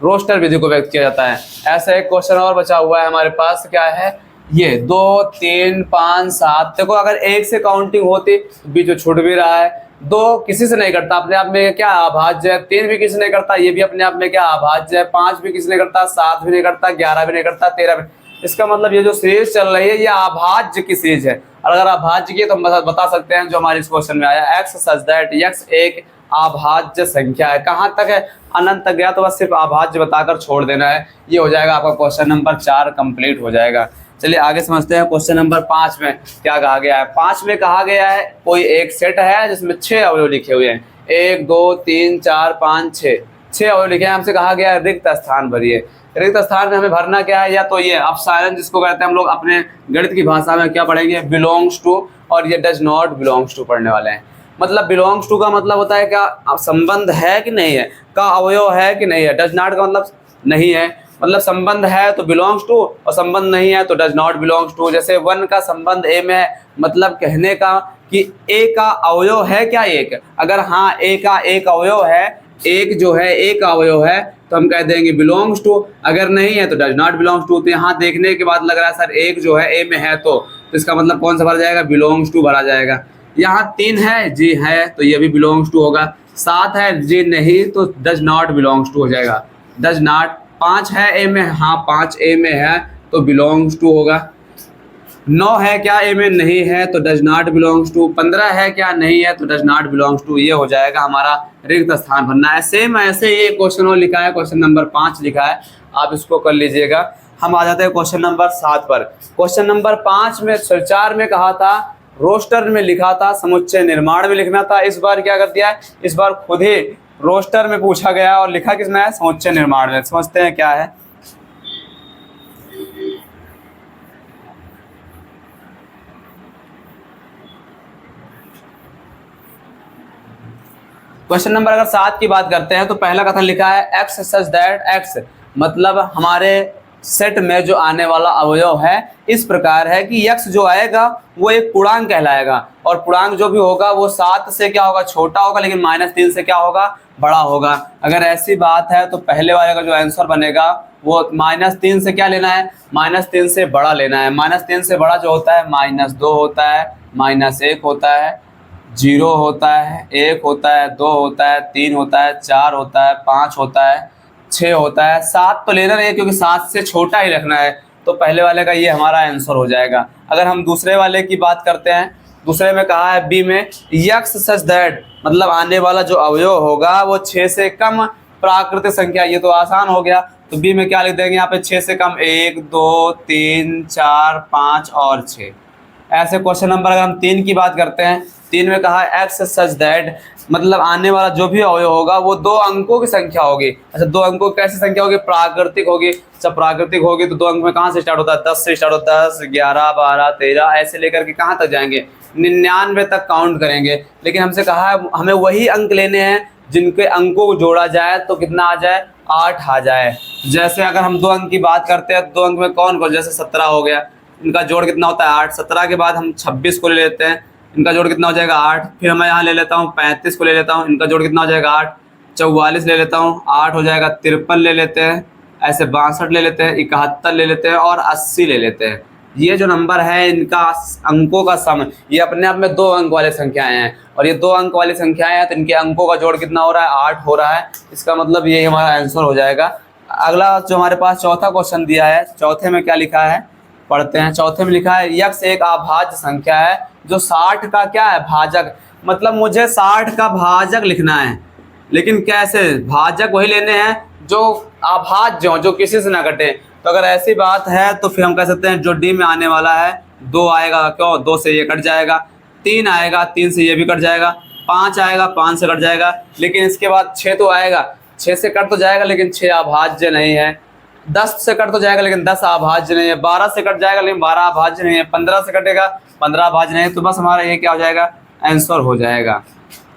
S1: रोस्टर विधि को व्यक्त किया जाता है। ऐसा एक क्वेश्चन और बचा हुआ है हमारे पास, क्या है ये 2, 3, 5, 7। देखो अगर 1 से काउंटिंग होती तो बीच में छूट भी रहा है। 2 किसी से नहीं करता, अपने आप में क्या अभाज्य है। 3 भी किसी नहीं करता, ये भी अपने आप में क्या अभाज्य है। 5 भी किसी नहीं करता, 7 भी नहीं करता, 11 भी नहीं करता, 13 भी। इसका मतलब ये जो सीरीज चल रही है ये अभाज्य की सीरीज है। और अगर अभाज्य की तो हम बता सकते हैं जो हमारे इस क्वेश्चन में आया, एक्स सच दैट एक्स एक अभाज्य संख्या है। कहाँ तक है, अनंत तक गया तो बस सिर्फ अभाज्य बताकर छोड़ देना है। ये हो जाएगा आपका क्वेश्चन नंबर 4 कंप्लीट हो जाएगा। चलिए आगे समझते हैं क्वेश्चन नंबर 5 में क्या कहा गया है। 5 में कहा गया है कोई एक सेट है जिसमें 6 अवयव लिखे हुए हैं, 1, 2, 3, 4, 5, 6 अवयव लिखे हैं। हमसे कहा गया है रिक्त स्थान भरिए। रिक्त स्थान में हमें भरना क्या है, या तो ये अपसारण जिसको कहते हैं हम लोग अपने गणित की भाषा में क्या पढ़ेंगे, बिलोंग्स टू, और ये डज नॉट बिलोंग्स टू पढ़ने वाले हैं। मतलब बिलोंग्स टू का मतलब होता है क्या संबंध है कि नहीं है, का अवयव है कि नहीं है। डज नॉट का मतलब नहीं है, मतलब संबंध है तो बिलोंग्स टू और संबंध नहीं है तो डज नॉट बिलोंग्स टू। जैसे 1 का संबंध ए में है, मतलब कहने का कि ए का अवयव है क्या एक, अगर हाँ ए का एक अवयव है, एक जो है एक अवयव है तो हम कह देंगे बिलोंग्स टू, अगर नहीं है तो डज नॉट बिलोंग्स टू। तो यहाँ देखने के बाद लग रहा है सर एक जो है ए में है तो इसका मतलब कौन सा भरा जाएगा, बिलोंग्स टू भरा जाएगा। यहाँ 3 है, जी है तो ये भी बिलोंग्स टू होगा। 7 है, जी नहीं तो डज नॉट बिलोंग्स टू हो जाएगा, डज नॉट। 5 है ए में, हाँ 5 ए में है तो बिलोंग्स टू होगा। 9 है क्या ए में, नहीं है तो डज नॉट बिलोंग्स टू। 15 है क्या, नहीं है तो डज नॉट बिलोंग्स टू। ये हो जाएगा हमारा रिक्त स्थान भरना है। सेम ऐसे ये क्वेश्चन और लिखा है, क्वेश्चन नंबर 5 लिखा है, आप इसको कर लीजिएगा। हम आ जाते हैं क्वेश्चन नंबर 7 पर। क्वेश्चन नंबर 5 में 4 में कहा था रोस्टर में लिखा था, समुच्चय निर्माण में लिखना था। इस बार क्या कर दिया है, इस बार खुद ही रोस्टर में पूछा गया और लिखा किसमें है, समुच्चय निर्माण में। समझते हैं क्या है। क्वेश्चन नंबर अगर 7 की बात करते हैं तो पहला कथन लिखा है एक्स सच दैट एक्स, मतलब हमारे सेट में जो आने वाला अवयव है इस प्रकार है कि यक्स जो आएगा वो एक पूर्णांक कहलाएगा और पूर्णांक जो भी होगा वो 7 से क्या होगा, छोटा होगा, लेकिन -3 से क्या होगा, बड़ा होगा। अगर ऐसी बात है तो पहले वाले का जो आंसर बनेगा वो -3 से क्या लेना है, -3 से बड़ा लेना है। -3 से बड़ा जो होता है -2 होता है, -1 होता है, 0 होता है, 1 होता है, 2 होता है, 3 होता है, 4 होता है, 5 होता है, 6 होता है। 7 तो लेना नहीं है क्योंकि 7 से छोटा ही रखना है, तो पहले वाले का ये हमारा आंसर हो जाएगा। अगर हम दूसरे वाले की बात करते हैं, दूसरे में कहा है बी में यक्स सच दैट, मतलब आने वाला जो अवयव होगा वो 6 से कम प्राकृतिक संख्या। ये तो आसान हो गया, तो बी में क्या लिख देंगे यहाँ पे 6 से कम 1, 2, 3, 4, 5 और 6। ऐसे क्वेश्चन नंबर अगर हम 3 की बात करते हैं, 3 में कहा है एक्स सच दैट, मतलब आने वाला जो भी अवयव होगा वो 2 अंकों की संख्या होगी। अच्छा 2 अंकों की कैसी संख्या होगी, प्राकृतिक होगी। जब प्राकृतिक होगी तो 2 अंक में कहाँ से स्टार्ट होता है, 10 से स्टार्ट होता है, 10, 11, 12, 13 ऐसे लेकर के कहाँ तक जाएंगे, 99 तक काउंट करेंगे, लेकिन हमसे कहा है हमें वही अंक लेने हैं जिनके अंकों को जोड़ा जाए तो कितना आ जाए, 8 आ जाए। जैसे अगर हम 2 अंक की बात करते हैं, 2 अंक में कौन कौन, जैसे 17 हो गया, इनका जोड़ कितना होता है 8। 17 के बाद हम 26 को ले लेते हैं, इनका जोड़ कितना हो जाएगा 8। फिर मैं यहाँ ले लेता हूँ 35 को ले लेता हूँ, इनका जोड़ कितना हो जाएगा 8। 44 ले लेता हूँ, 8 हो जाएगा। 53 ले लेते हैं, ऐसे 62 ले लेते हैं, 71 ले लेते हैं और 80 ले लेते हैं। ये जो नंबर है इनका अंकों का सम, ये अपने आप में 2 अंक वाले संख्याएं हैं, और ये 2 अंक वाली संख्याएं हैं तो इनके अंकों का जोड़ कितना हो रहा है, 8 हो रहा है। इसका मतलब ये हमारा आंसर हो जाएगा। अगला जो हमारे पास चौथा क्वेश्चन दिया है, चौथे में क्या लिखा है पढ़ते हैं। चौथे में लिखा है यक्स एक अभाज्य संख्या है जो 60 का क्या है, भाजक। मतलब मुझे 60 का भाजक लिखना है, लेकिन कैसे, भाजक वही लेने हैं जो अभाज्य हो, जो किसी से ना घटे। तो अगर ऐसी बात है तो फिर हम कह सकते हैं जो डी में आने वाला है 2 आएगा, क्यों, 2 से ये कट जाएगा। 3 आएगा, 3 से ये भी कट जाएगा। 5 आएगा, 5 से कट जाएगा। लेकिन इसके बाद 6 तो आएगा, 6 से कट तो जाएगा लेकिन 6 अभाज्य नहीं है। 10 से कट तो जाएगा लेकिन 10 अभाज्य नहीं है। 12 से कट जाएगा लेकिन 12 अभाज्य नहीं है। 15 से कटेगा, 15 अभाज्य नहीं है। तो बस हमारा ये क्या हो जाएगा, आंसर हो जाएगा।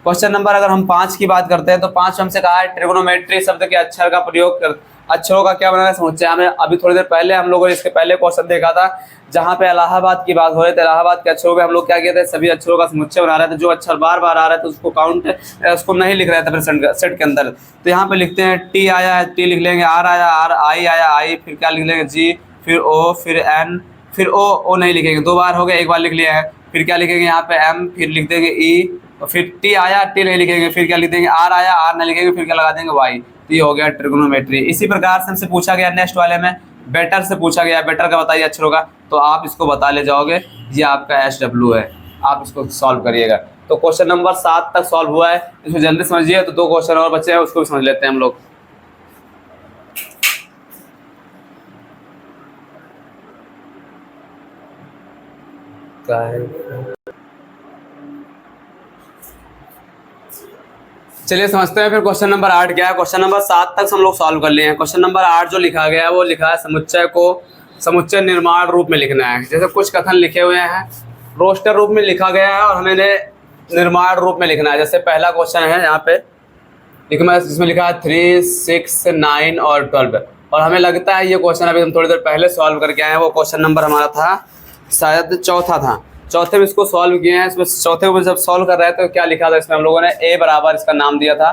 S1: क्वेश्चन नंबर अगर हम 5 की बात करते हैं तो 5 हमसे कहा है ट्रिगोनोमेट्री शब्द के अक्षर का प्रयोग कर, अक्षरों का क्या बनाना है समुच्चय। हमें अभी थोड़ी देर पहले हम लोगों ने इसके पहले क्वेश्चन देखा था जहाँ पे इलाहाबाद की बात हो रही थी। इलाहाबाद के अक्षरों पे हम लोग क्या किए थे, सभी अक्षरों का समुच्चय बना रहे थे। जो अक्षर बार बार आ रहे थे उसको काउंट, उसको नहीं लिख रहे थे फिर सेट के अंदर। तो यहाँ पे लिखते हैं टी आया है, टी लिख लेंगे। आर आया, आर, आई आया, आई, फिर क्या लिख लेंगे, जी, फिर ओ, फिर एन, फिर ओ नहीं लिखेंगे, 2 बार हो गया, 1 बार लिख लिया है। फिर क्या लिखेंगे यहाँ पे एम, फिर लिख देंगे ई, और फिर टी आया, टी नहीं लिखेंगे। फिर क्या लिख देंगे, आर आया, आर नहीं लिखेंगे, फिर क्या लगा देंगे, वाई। तो ये हो गया ट्रिगोनोमेट्री। इसी प्रकार से हमसे पूछा गया नेक्स्ट वाले में बेटर से पूछा गया, बेटर का बताइए अक्षरों का, तो आप इसको बता ले जाओगे, ये आपका SW है, आप इसको सॉल्व करिएगा। तो क्वेश्चन नंबर 7 तक सॉल्व हुआ है, इसको जल्दी समझिए। तो 2 क्वेश्चन और बचे हैं, उसको भी समझ लेते हैं हम लोग। चलिए समझते हैं फिर क्वेश्चन नंबर 8 क्या है। क्वेश्चन नंबर 7 तक हम लोग सॉल्व कर लिए हैं। क्वेश्चन नंबर 8 जो लिखा गया है वो लिखा है समुच्चय को समुच्चय निर्माण रूप में लिखना है। जैसे कुछ कथन लिखे हुए हैं रोस्टर रूप में लिखा गया है और हमें निर्माण रूप में लिखना है। जैसे पहला क्वेश्चन है यहाँ पे जिसमें लिखा है 3, 6, 9 और 12, और हमें लगता है ये क्वेश्चन अभी हम थोड़ी देर पहले सॉल्व करके आए हैं। वो क्वेश्चन नंबर हमारा था शायद चौथा था, चौथे में इसको सॉल्व किए हैं। इसमें चौथे में जब सॉल्व कर रहे हैं तो क्या लिखा था इसमें हम लोगों ने A बराबर इसका नाम दिया था,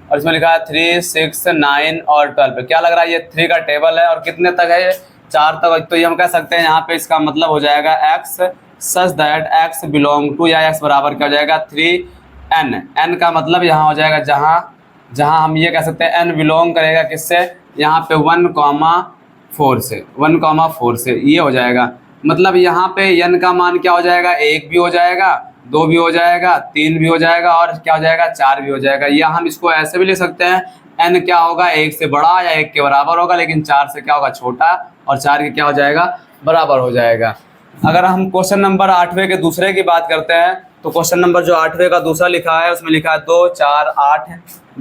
S1: और इसमें लिखा है 3, 6, 9 और 12। क्या लग रहा है ये 3 का टेबल है, और कितने तक है ये 4 तक। तो ये हम कह सकते हैं यहाँ पे इसका मतलब हो जाएगा x such that x belong to, या x बराबर क्या हो जाएगा 3n। n का मतलब यहाँ हो जाएगा जहाँ हम ये कह सकते हैं n बिलोंग करेगा किससे, यहाँ पे 1,4 से, 1,4 से ये हो जाएगा। मतलब यहाँ पे n का मान क्या हो जाएगा, 1 भी हो जाएगा, 2 भी हो जाएगा, 3 भी हो जाएगा, और क्या हो जाएगा 4 भी हो जाएगा। या हम इसको ऐसे भी लिख सकते हैं n क्या होगा 1 से बड़ा या 1 के बराबर होगा, लेकिन 4 से क्या होगा छोटा, और 4 के क्या हो जाएगा बराबर हो जाएगा। अगर हम क्वेश्चन नंबर 8वें के दूसरे की बात करते हैं तो क्वेश्चन नंबर जो 8वें का दूसरा लिखा है उसमें लिखा है 2, 4, 8,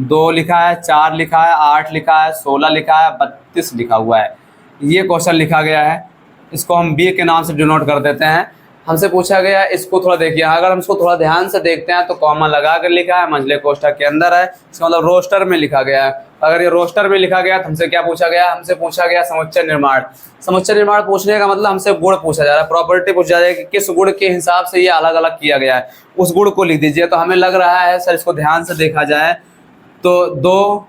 S1: 2 लिखा है, 4 लिखा है, 8 लिखा है, 16 लिखा है, 32 लिखा हुआ है। ये क्वेश्चन लिखा गया है, इसको हम B के नाम से डिनोट कर देते हैं। हमसे पूछा गया इसको थोड़ा देखिए, अगर हम इसको थोड़ा ध्यान से देखते हैं तो कॉमा लगा कर लिखा है, मंझले कोष्ठक के अंदर है, इसका मतलब रोस्टर में लिखा गया है। अगर ये रोस्टर में लिखा गया तो हमसे क्या पूछा गया, हमसे पूछा गया समुच्चय निर्माण। समुच्चय निर्माण पूछने का मतलब हमसे गुण पूछा जा रहा है, प्रॉपर्टी पूछा जा रहा है कि किस गुण के हिसाब से ये अलग अलग किया गया है, उस गुण को लिख दीजिए। तो हमें लग रहा है सर इसको ध्यान से देखा जाए तो 2,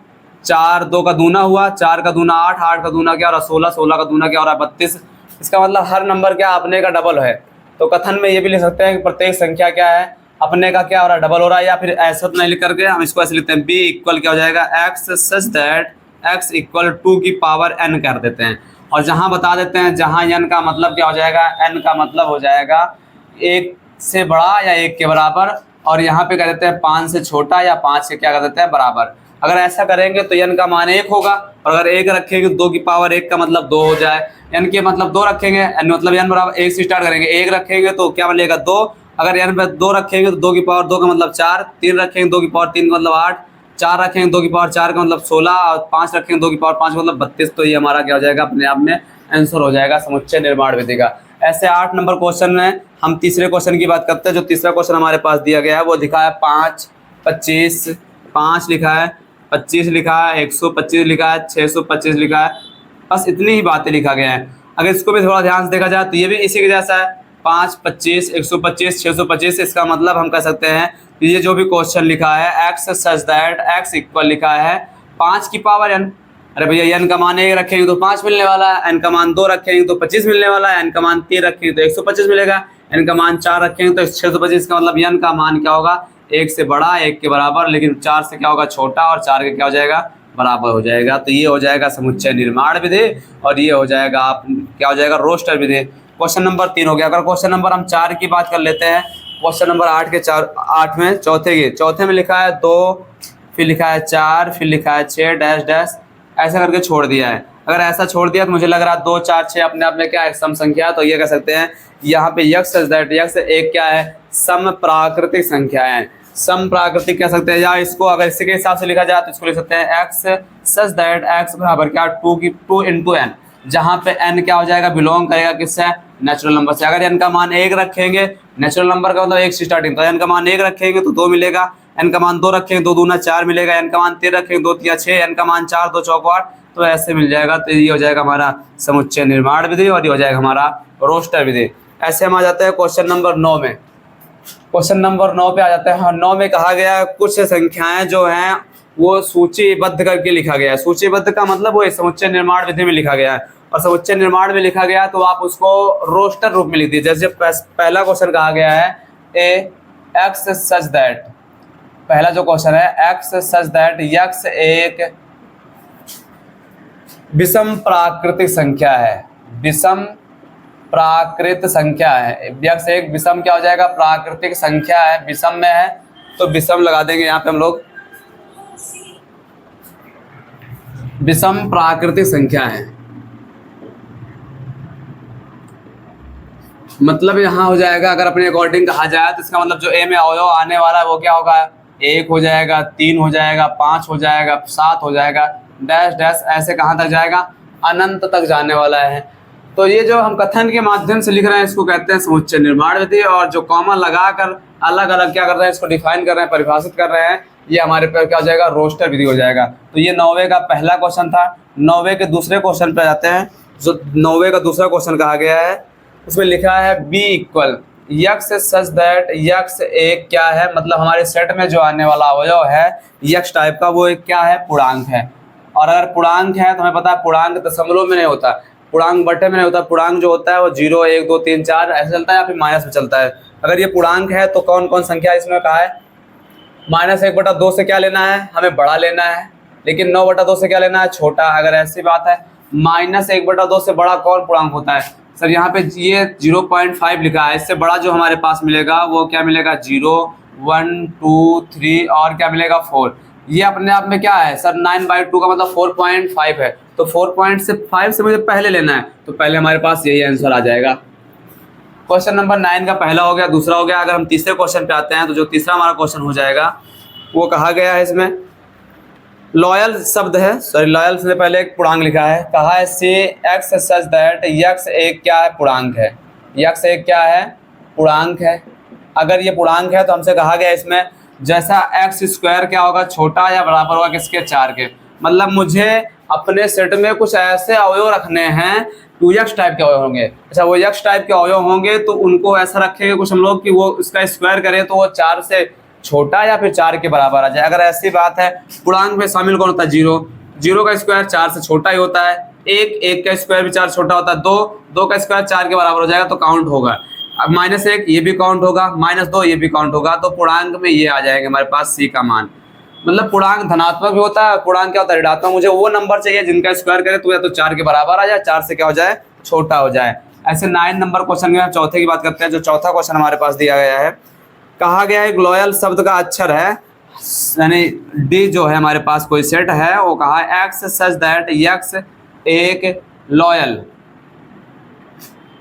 S1: 4, 2 का दूना हुआ, 4 का दूना 8, 8 का दूना क्या हो रहा 16, 16 का दूना क्या हो रहा 32। इसका मतलब हर नंबर क्या अपने का डबल है। तो कथन में ये भी लिख सकते हैं कि प्रत्येक संख्या क्या है अपने का क्या हो रहा है डबल हो रहा है। या फिर ऐसा तो नहीं लिख करके हम इसको ऐसे लिखते हैं B इक्वल क्या हो जाएगा x such that x equal 2 की पावर n कर देते हैं। और जहाँ बता देते हैं जहाँ n का मतलब क्या हो जाएगा, n का मतलब हो जाएगा 1 से बड़ा या 1 के बराबर, और यहाँ पे कह देते हैं 5 से छोटा या 5 के क्या कर देते हैं बराबर। अगर ऐसा करेंगे तो n का मान 1 होगा, और अगर 1 रखेंगे 2 की पावर 1 का मतलब 2 हो जाए। n के मतलब 2 रखेंगे, n मतलब n बराबर 1 से स्टार्ट करेंगे, 1 रखेंगे तो क्या बनेगा 2, अगर n पे 2 रखेंगे तो 2 की पावर 2 का मतलब 4, 3 रखेंगे 2 की पावर 3 का मतलब 8, 4 रखेंगे 2 की पावर 4 का मतलब 16, और 5 रखेंगे 2 की पावर 5 का मतलब 32। तो ये हमारा क्या हो जाएगा अपने आप में आंसर हो जाएगा समुच्चय निर्माण विधि का। ऐसे 8 नंबर क्वेश्चन में हम तीसरे क्वेश्चन की बात करते हैं। जो तीसरा क्वेश्चन हमारे पास दिया गया है वो लिखा है 5, 25, 5 लिखा है, 25 लिखा है, 125 लिखा है, 625 लिखा है। बस इतनी ही बातें लिखा गया है। अगर इसको भी थोड़ा ध्यान से देखा जाए तो ये भी इसी के जैसा है, 5, 25, 125, 625। इसका मतलब हम कह सकते हैं कि ये जो भी क्वेश्चन लिखा है x such that x equal लिखा है 5 की पावर n। अरे भैया n का मान 1 रखेंगे तो 5 मिलने वाला है, n का मान 2 रखेंगे तो 25 मिलने वाला है, n का मान 3 रखेंगे तो 125 मिलेगा, n का मान 4 रखेंगे तो 625। का मतलब n का मान क्या होगा, 1 से बड़ा 1 के बराबर, लेकिन 4 से क्या होगा छोटा, और 4 के क्या हो जाएगा बराबर हो जाएगा। तो ये हो जाएगा समुच्चय निर्माण विधि, और ये हो जाएगा आप क्या हो जाएगा रोस्टर विधि। क्वेश्चन नंबर 3 हो गया। अगर क्वेश्चन नंबर हम 4 की बात कर लेते हैं, क्वेश्चन नंबर 8 में चौथे में लिखा है 2, फिर लिखा है 4, फिर लिखा है 6 डैश डैश, ऐसा करके छोड़ दिया है। अगर ऐसा छोड़ दिया तो मुझे लग रहा है 2, 4, 6 अपने आप में क्या है सम संख्या है। तो ये कह सकते हैं यहाँ पे यक्स सच दैट यक्स एक क्या है सम प्राकृतिक संख्या है। सम प्राकृतिक कह सकते हैं, या इसको अगर इसी के हिसाब से लिखा जाए तो इसको लिख सकते हैं एक्स सच दैट एक्स बराबर क्या 2 इंटू एन, जहाँ पे n क्या हो जाएगा बिलोंग करेगा किससे, नेचुरल नंबर से। अगर n का मान 1 रखेंगे, नेचुरल नंबर का मतलब 1 से स्टार्टिंग, तो n का मान 1 रखेंगे तो 2 मिलेगा, n का मान 2 रखेंगे 2 दूना 4 मिलेगा, n का मान 3 रखेंगे 2 तिया 6, n का मान 4 2 चौक 8, तो ऐसे मिल जाएगा। तो ये हो जाएगा हमारा समुच्चय निर्माण विधि, और ये हो जाएगा हमारा रोस्टर विधि। ऐसे हम आ जाते हैं क्वेश्चन नंबर 9 में। क्वेश्चन नंबर 9 पे आ जाते हैं। 9 में कहा गया है कुछ संख्याएं जो हैं वो सूचीबद्ध करके लिखा गया है। सूचीबद्ध का मतलब वो समुच्चय निर्माण विधि में लिखा गया है, और समुच्चय निर्माण में लिखा गया तो आप उसको रोस्टर रूप में लिख दीजिए। जैसे पहला क्वेश्चन कहा गया है ए एक्स सच दैट, पहला जो क्वेश्चन है एक्स सच दैट यक्स एक विषम प्राकृतिक संख्या है, विषम प्राकृत संख्या है। यक्स एक विषम क्या हो जाएगा प्राकृतिक संख्या है, विषम में है तो विषम लगा देंगे यहाँ पे हम लोग, विषम प्राकृतिक संख्या है। मतलब यहाँ हो जाएगा अगर अपने अकॉर्डिंग कहा जाए तो इसका मतलब जो ए में अवयव आने वाला है वो क्या होगा 1 हो जाएगा, 3 हो जाएगा, 5 हो जाएगा, 7 हो जाएगा, डैश डैश ऐसे कहाँ तक जाएगा अनंत तक जाने वाला है। तो ये जो हम कथन के माध्यम से लिख रहे हैं इसको कहते हैं समुच्चय निर्माण विधि, और जो कॉमा लगाकर अलग अलग क्या कर रहे हैं इसको डिफाइन कर रहे हैं, परिभाषित कर रहे हैं, ये हमारे पे क्या हो जाएगा रोस्टर विधि हो जाएगा। तो ये 9वें का पहला क्वेश्चन था। 9वें के दूसरे क्वेश्चन पे जाते हैं। जो 9वें का दूसरा क्वेश्चन कहा गया है उसमें लिखा है B equal x such that x एक क्या है, मतलब हमारे सेट में जो आने वाला अवयव है यक्स टाइप का वो एक क्या है पूर्णांक है। और अगर पूर्णांक है तो हमें पता है पूर्णांक दशमलव में नहीं होता, पूर्णांक बटे में नहीं होता। पूर्णांक जो होता है वो 0 1 2 3 4 ऐसे चलता है या फिर माइनस में चलता है। अगर ये पूर्णांक है तो कौन कौन संख्या इसमें कहा है -1/2 से क्या लेना है हमें बड़ा लेना है, लेकिन 9/2 से क्या लेना है छोटा। अगर ऐसी बात है -1/2 से बड़ा कौन पूर्णांक होता है सर, यहाँ पे ये 0.5 लिखा है, इससे बड़ा जो हमारे पास मिलेगा वो क्या मिलेगा 0 1 2 3 और क्या मिलेगा 4। ये अपने आप में क्या है सर 9/2 का मतलब 4.5 है, तो 4.5 से मुझे पहले लेना है, तो पहले हमारे पास यही आंसर आ जाएगा। क्वेश्चन नंबर 9 का पहला हो गया, दूसरा हो गया। अगर हम तीसरे क्वेश्चन पे आते हैं तो जो तीसरा हमारा क्वेश्चन हो जाएगा वो कहा गया है इसमें लॉयल शब्द है, सॉरी लॉयल से पहले एक पूर्णांक लिखा है, कहा है से एक्स सच दैट यक्स एक क्या है पूर्णांक है, यक्स एक क्या है पूर्णांक है। अगर ये पूर्णांक है तो हमसे कहा गया इसमें जैसा एक्स स्क्वायर क्या होगा छोटा या बराबर होगा किसके 4 के, मतलब मुझे अपने सेट में कुछ ऐसे अवयव रखने हैं 2x टाइप के अवयव होंगे। अच्छा वो x टाइप के अवयव होंगे तो उनको ऐसा रखेंगे कुछ हम लोग कि वो उसका स्क्वायर करें तो वो 4 से छोटा या फिर 4 के बराबर आ जाए। अगर ऐसी बात है पूर्णांक में शामिल कौन होता है 0 का स्क्वायर 4 से छोटा ही होता है, 1 का स्क्वायर भी 4 छोटा होता है, 2 का स्क्वायर 4 के बराबर हो जाएगा तो काउंट होगा। अब -1 ये भी काउंट होगा, -2 ये भी काउंट होगा, तो पूर्णांक में ये आ जाएगा हमारे पास c का मान। मतलब पूर्णांक धनात्मक भी होता है, पूर्णांक क्या होता है ऋणात्मक। मुझे वो नंबर चाहिए जिनका स्क्वायर करे तो या तो 4 के बराबर आ जाए, 4 से क्या हो जाए छोटा हो जाए। ऐसे 9 नंबर क्वेश्चन में चौथे की बात करते हैं। जो चौथा क्वेश्चन हमारे पास दिया गया है, कहा गया है लॉयल शब्द का अक्षर है यानी डी जो है हमारे पास कोई सेट है, वो कहा है एक्स सच दैट यक्स एक लॉयल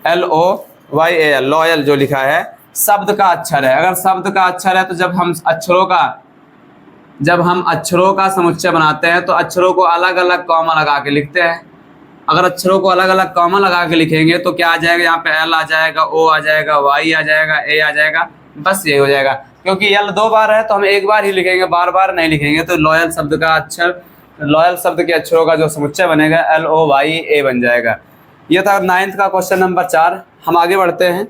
S1: LOYAL लॉयल जो लिखा है शब्द का अक्षर है। अगर शब्द का अक्षर है तो जब हम अक्षरों का समुच्चय बनाते हैं तो अक्षरों को अलग अलग कॉमा लगा के लिखते हैं, अगर अक्षरों को अलग अलग कॉमा लगा के लिखेंगे तो क्या आ जाएगा, यहाँ पे एल आ जाएगा, ओ आ जाएगा, वाई आ जाएगा, ए आ जाएगा, बस ये हो जाएगा। क्योंकि एल 2 बार है तो हम एक बार ही लिखेंगे, बार बार नहीं लिखेंगे। तो लॉयल शब्द का अक्षर, लॉयल शब्द के अक्षरों का जो समुच्चय बनेगा एल ओ वाई ए बन जाएगा। ये था 9th का क्वेश्चन नंबर 4। हम आगे बढ़ते हैं।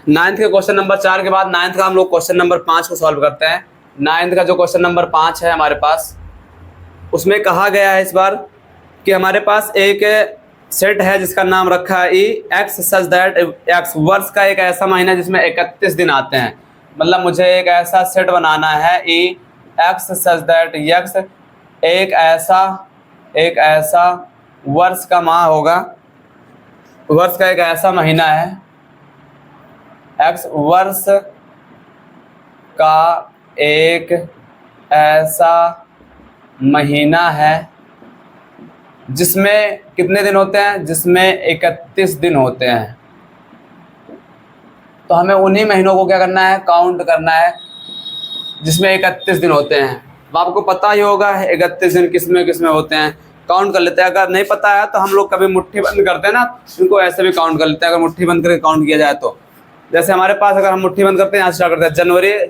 S1: नाइन्थ के क्वेश्चन नंबर 4 के बाद 9th का हम लोग क्वेश्चन नंबर 5 को सॉल्व करते हैं। 9th का जो क्वेश्चन नंबर 5 है हमारे पास, उसमें कहा गया है इस बार कि हमारे पास एक सेट है जिसका नाम रखा है ई एक्स सच दैट एक्स, वर्ष का एक ऐसा महीना जिसमें 31 दिन आते हैं। मतलब मुझे एक ऐसा सेट बनाना है ई एक्स सच दैट एक्स, एक ऐसा वर्ष का माह होगा, वर्ष का एक ऐसा महीना है, एक्स वर्ष का एक ऐसा महीना है जिसमें कितने दिन होते हैं, जिसमें 31 दिन होते हैं। तो हमें उन्हीं महीनों को क्या करना है, काउंट करना है जिसमें 31 दिन होते हैं। अब आपको पता ही होगा 31 दिन किसमें किसमें होते हैं, काउंट कर लेते हैं। अगर नहीं पता है तो हम लोग कभी मुट्ठी बंद करते हैं ना, इनको ऐसे भी काउंट कर लेते हैं। अगर मुट्ठी बंद करके काउंट किया जाए तो, जैसे हमारे पास अगर हम मुट्ठी बंद करते हैं, यहाँ स्टार्ट करते हैं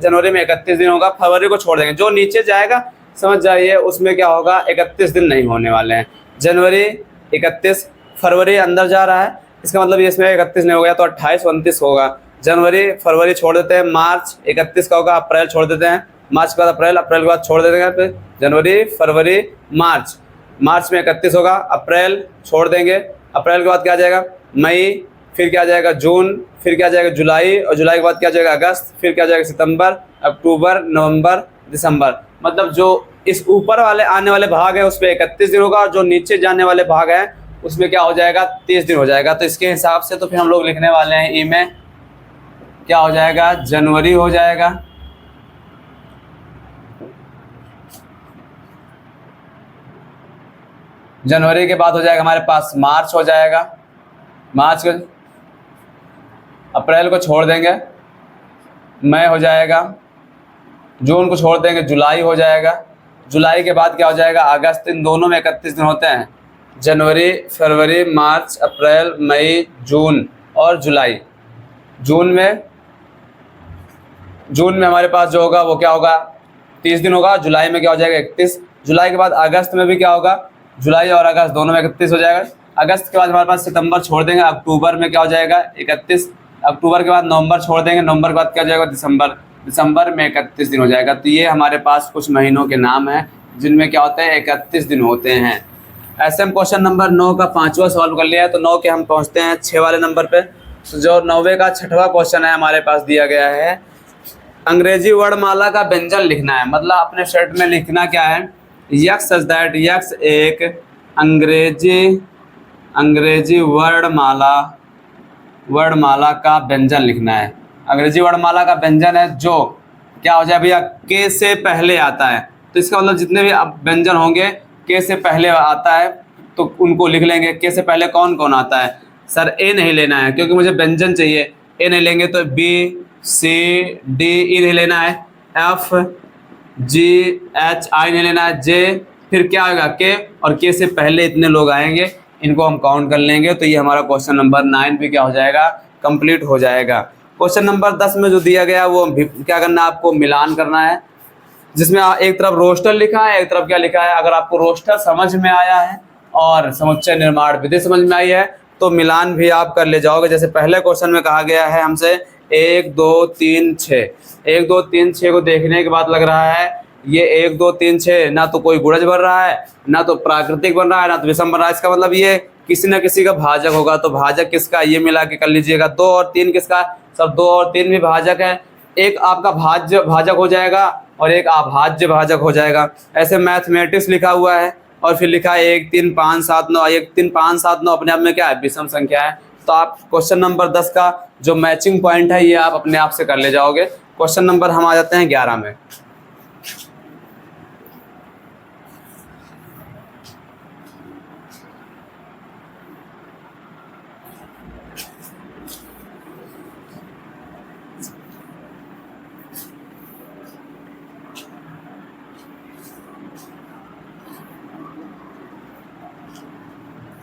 S1: जनवरी में 31 दिन होगा, फरवरी को छोड़ देंगे, जो नीचे जाएगा समझ जाइए उसमें क्या होगा, 31 दिन नहीं होने वाले हैं। जनवरी 31, फरवरी अंदर जा रहा है, इसका मतलब ये इसमें 31 नहीं हो गया तो 28 29 होगा। जनवरी फरवरी छोड़ देते हैं, मार्च 31 का होगा, अप्रैल छोड़ देते हैं, मार्च के बाद अप्रैल के बाद छोड़ देते हैं, फिर जनवरी फरवरी मार्च में 31 होगा, अप्रैल छोड़ देंगे, अप्रैल के बाद क्या आ जाएगा, मई, फिर क्या आ जाएगा जून, फिर क्या आ जाएगा जुलाई, और जुलाई के बाद क्या आ जाएगा अगस्त, फिर क्या आ जाएगा सितंबर, अक्टूबर, नवंबर, दिसंबर। मतलब जो इस ऊपर वाले आने वाले भाग है उस पर 31 दिन होगा, और जो नीचे जाने वाले भाग है उसमें क्या हो जाएगा, 30 दिन हो जाएगा। तो इसके हिसाब से तो फिर हम लोग लिखने वाले हैं ई में क्या हो जाएगा, जनवरी हो जाएगा, जनवरी के बाद हो जाएगा हमारे पास मार्च हो जाएगा, मार्च को अप्रैल को छोड़ देंगे, मई हो जाएगा, जून को छोड़ देंगे, जुलाई हो जाएगा, जुलाई के बाद क्या हो जाएगा अगस्त। इन दोनों में 31 दिन होते हैं, जनवरी फरवरी मार्च अप्रैल मई जून और जुलाई। जून में हमारे पास जो होगा वो क्या होगा, 30 दिन होगा, जुलाई में क्या हो जाएगा 31, जुलाई के बाद अगस्त में भी क्या होगा, जुलाई और अगस्त दोनों में 31 हो जाएगा। अगस्त के बाद हमारे पास सितंबर छोड़ देंगे, अक्टूबर में क्या हो जाएगा 31, अक्टूबर के बाद नवंबर छोड़ देंगे, नवंबर के बाद क्या हो जाएगा दिसंबर में 31 दिन हो जाएगा। तो ये हमारे पास कुछ महीनों के नाम हैं जिनमें क्या होता है 31 दिन होते हैं। ऐसे हम क्वेश्चन नंबर 9 का 5वां सॉल्व कर लिया है। तो 9 के हम पहुँचते हैं 6 वाले नंबर पे। तो जो 9वें का 6वां क्वेश्चन है हमारे पास दिया गया है, अंग्रेजी वर्णमाला का व्यंजन लिखना है। मतलब अपने सेट में लिखना क्या है, यक्स सच दैट यक्स एक अंग्रेजी वर्णमाला का व्यंजन लिखना है। अंग्रेजी वर्णमाला का व्यंजन है जो क्या हो जाए भैया, के से पहले आता है। तो इसका मतलब जितने भी व्यंजन होंगे के से पहले आता है तो उनको लिख लेंगे। के से पहले कौन कौन आता है, सर ए नहीं लेना है क्योंकि मुझे व्यंजन चाहिए, ए नहीं लेंगे तो बी सी डी ई नहीं लेना है, एफ जी एच आई नहीं लेना है, जे, फिर क्या आएगा के, और के से पहले इतने लोग आएंगे, इनको हम काउंट कर लेंगे। तो ये हमारा क्वेश्चन नंबर 9 भी क्या हो जाएगा, कंप्लीट हो जाएगा। क्वेश्चन नंबर 10 में जो दिया गया वो क्या करना है, आपको मिलान करना है, जिसमें एक तरफ रोस्टर लिखा है, एक तरफ क्या लिखा है। अगर आपको रोस्टर समझ में आया है और समुच्चय निर्माण विधि समझ में आई है तो मिलान भी आप कर ले जाओगे। जैसे पहले क्वेश्चन में कहा गया है हमसे 1 2 3 6, 1 2 3 6 को देखने के बाद लग रहा है ये 1 2 3 6 ना तो कोई गुणज बन रहा है, ना तो प्राकृतिक बन रहा है, ना तो विषम बन रहा है। इसका मतलब ये किसी न किसी का भाजक होगा। तो भाजक किसका, ये मिला के कर लीजिएगा। 2 और 3 किसका, सब 2 और 3 भी भाजक है। एक आपका भाजक हो जाएगा और एक अभाज्य भाजक हो जाएगा। ऐसे मैथमेटिक्स लिखा हुआ है और फिर लिखा है 1 3 5 7 9, 1 3 5 7 9 अपने आप में क्या है, विषम संख्या है। तो आप क्वेश्चन नंबर 10 का जो मैचिंग पॉइंट है ये आप अपने आप से कर ले जाओगे। क्वेश्चन नंबर हम आ जाते हैं 11 में।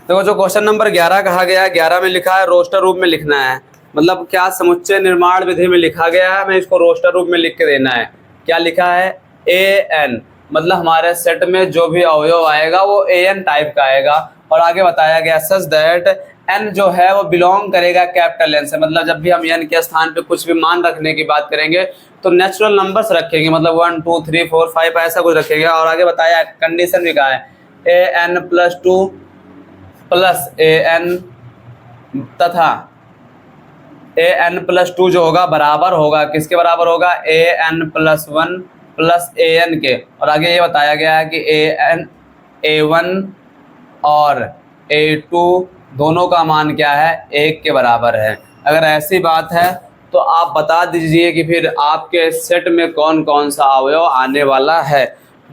S1: देखो जो क्वेश्चन नंबर 11 कहा गया है, 11 में लिखा है रोस्टर रूप में लिखना है। मतलब क्या समुच्चय निर्माण विधि में लिखा गया है, हमें इसको रोस्टर रूप में लिख के देना है। क्या लिखा है? AN, मतलब हमारे सेट में जो भी अवयव आएगा वो AN टाइप का आएगा। और आगे बताया गया सच दैट N जो है वो बिलोंग करेगा कैपिटल N से। मतलब जब भी हम N के स्थान पे कुछ भी मान रखने की बात करेंगे तो नेचुरल नंबर्स रखेंगे, मतलब 1 2 3 4 5 ऐसा कुछ रखेंगे। और आगे बताया कंडीशन भी कहा है AN+2 प्लस AN तथा AN+2 जो होगा बराबर होगा, किसके बराबर होगा? AN+1 प्लस AN के। और आगे ये बताया गया है कि A1 और A2 दोनों का मान क्या है? 1 के बराबर है। अगर ऐसी बात है तो आप बता दीजिए कि फिर आपके सेट में कौन कौन सा अवयव आने वाला है।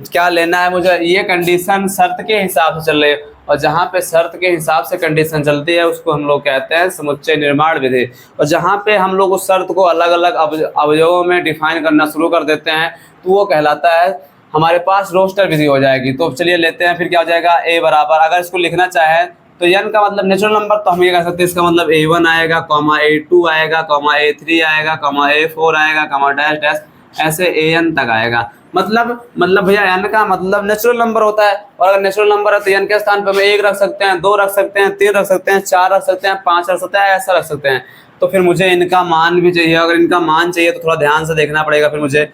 S1: क्या लेना है मुझे? ये कंडीशन शर्त के हिसाब से चल रही है, और जहाँ पे शर्त के हिसाब से कंडीशन चलती है उसको हम लोग कहते हैं समुच्चय निर्माण विधि। और जहाँ पे हम लोग उस शर्त को अलग अलग अवयवों में डिफाइन करना शुरू कर देते हैं तो वो कहलाता है हमारे पास रोस्टर विधि हो जाएगी। तो चलिए लेते हैं, फिर क्या हो जाएगा? A बराबर, अगर इसको लिखना चाहे तो n का मतलब नेचुरल नंबर, तो हम ये कह सकते हैं इसका मतलब A1 आएगा, A2 आएगा, A3 आएगा, A4 आएगा, डैश डैश ऐसे AN तक आएगा। मतलब भैया n का मतलब नेचुरल नंबर होता है, और अगर नेचुरल नंबर है तो n के स्थान पर हम 1 रख सकते हैं, 2 रख सकते हैं, 3 रख सकते हैं, 4 रख सकते हैं, 5 रख सकते हैं, ऐसा रख सकते हैं। तो फिर मुझे इनका मान भी चाहिए। अगर इनका मान चाहिए तो थोड़ा ध्यान से देखना पड़ेगा। फिर मुझे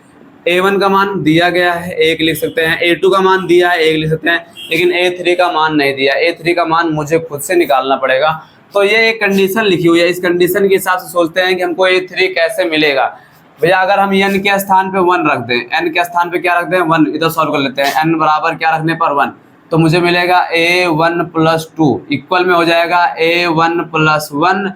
S1: A1 का मान दिया गया है 1 लिख सकते हैं, A2 का मान दिया है 1 लिख सकते हैं, लेकिन A3 का मान नहीं दिया। A3 का मान मुझे खुद से निकालना पड़ेगा। तो ये एक कंडीशन लिखी हुई है, इस कंडीशन के हिसाब से सोचते हैं कि हमको A3 कैसे मिलेगा। भैया अगर हम n के स्थान पे 1 रख दें, n के स्थान पे क्या रख दें? 1, इधर सॉल्व कर लेते हैं। n बराबर क्या रखने पर? 1, तो मुझे मिलेगा A1+2 इक्वल में हो जाएगा A1+1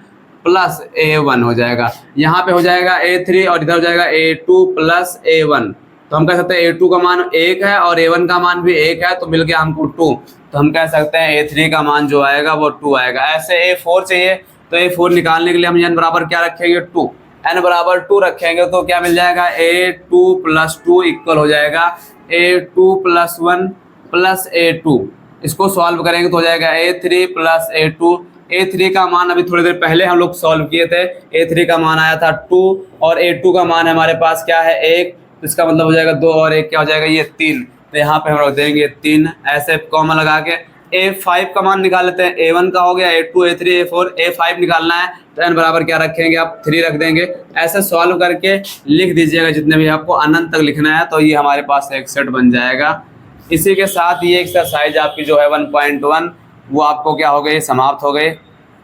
S1: प्लस A1 हो जाएगा। यहाँ पे हो जाएगा A3 और इधर हो जाएगा A2 प्लस A1। तो हम कह सकते हैं A2 का मान 1 है और A1 का मान भी 1 है, तो मिल गया हमको 2। तो हम कह सकते हैं A3 का मान जो आएगा वो 2 आएगा। ऐसे A4 चाहिए तो A4 निकालने के लिए हम n बराबर क्या रखेंगे? 2। n बराबर 2 रखेंगे तो क्या मिल जाएगा? A2+2 इक्वल हो जाएगा A2+1 प्लस A2। इसको सॉल्व करेंगे तो हो जाएगा A3 प्लस A2। A3 का मान अभी थोड़ी देर पहले हम लोग सॉल्व किए थे, A3 का मान आया था 2 और A2 का मान हमारे पास क्या है? 1। तो इसका मतलब हो जाएगा 2 और 1 क्या हो जाएगा? ये 3। तो यहाँ पे हम रख देंगे 3, ऐसे कॉमा लगा के। A5 का मान निकाल लेते हैं। A1 का हो गया, A2 A3 A4, A5 निकालना है तो n बराबर क्या रखेंगे? आप 3 रख देंगे। ऐसे सॉल्व करके लिख दीजिएगा जितने भी आपको अनंत तक लिखना है, तो ये हमारे पास एक सेट बन जाएगा। इसी के साथ ये एक्सरसाइज आपकी जो है 1.1 वो आपको क्या हो गई? समाप्त हो गई।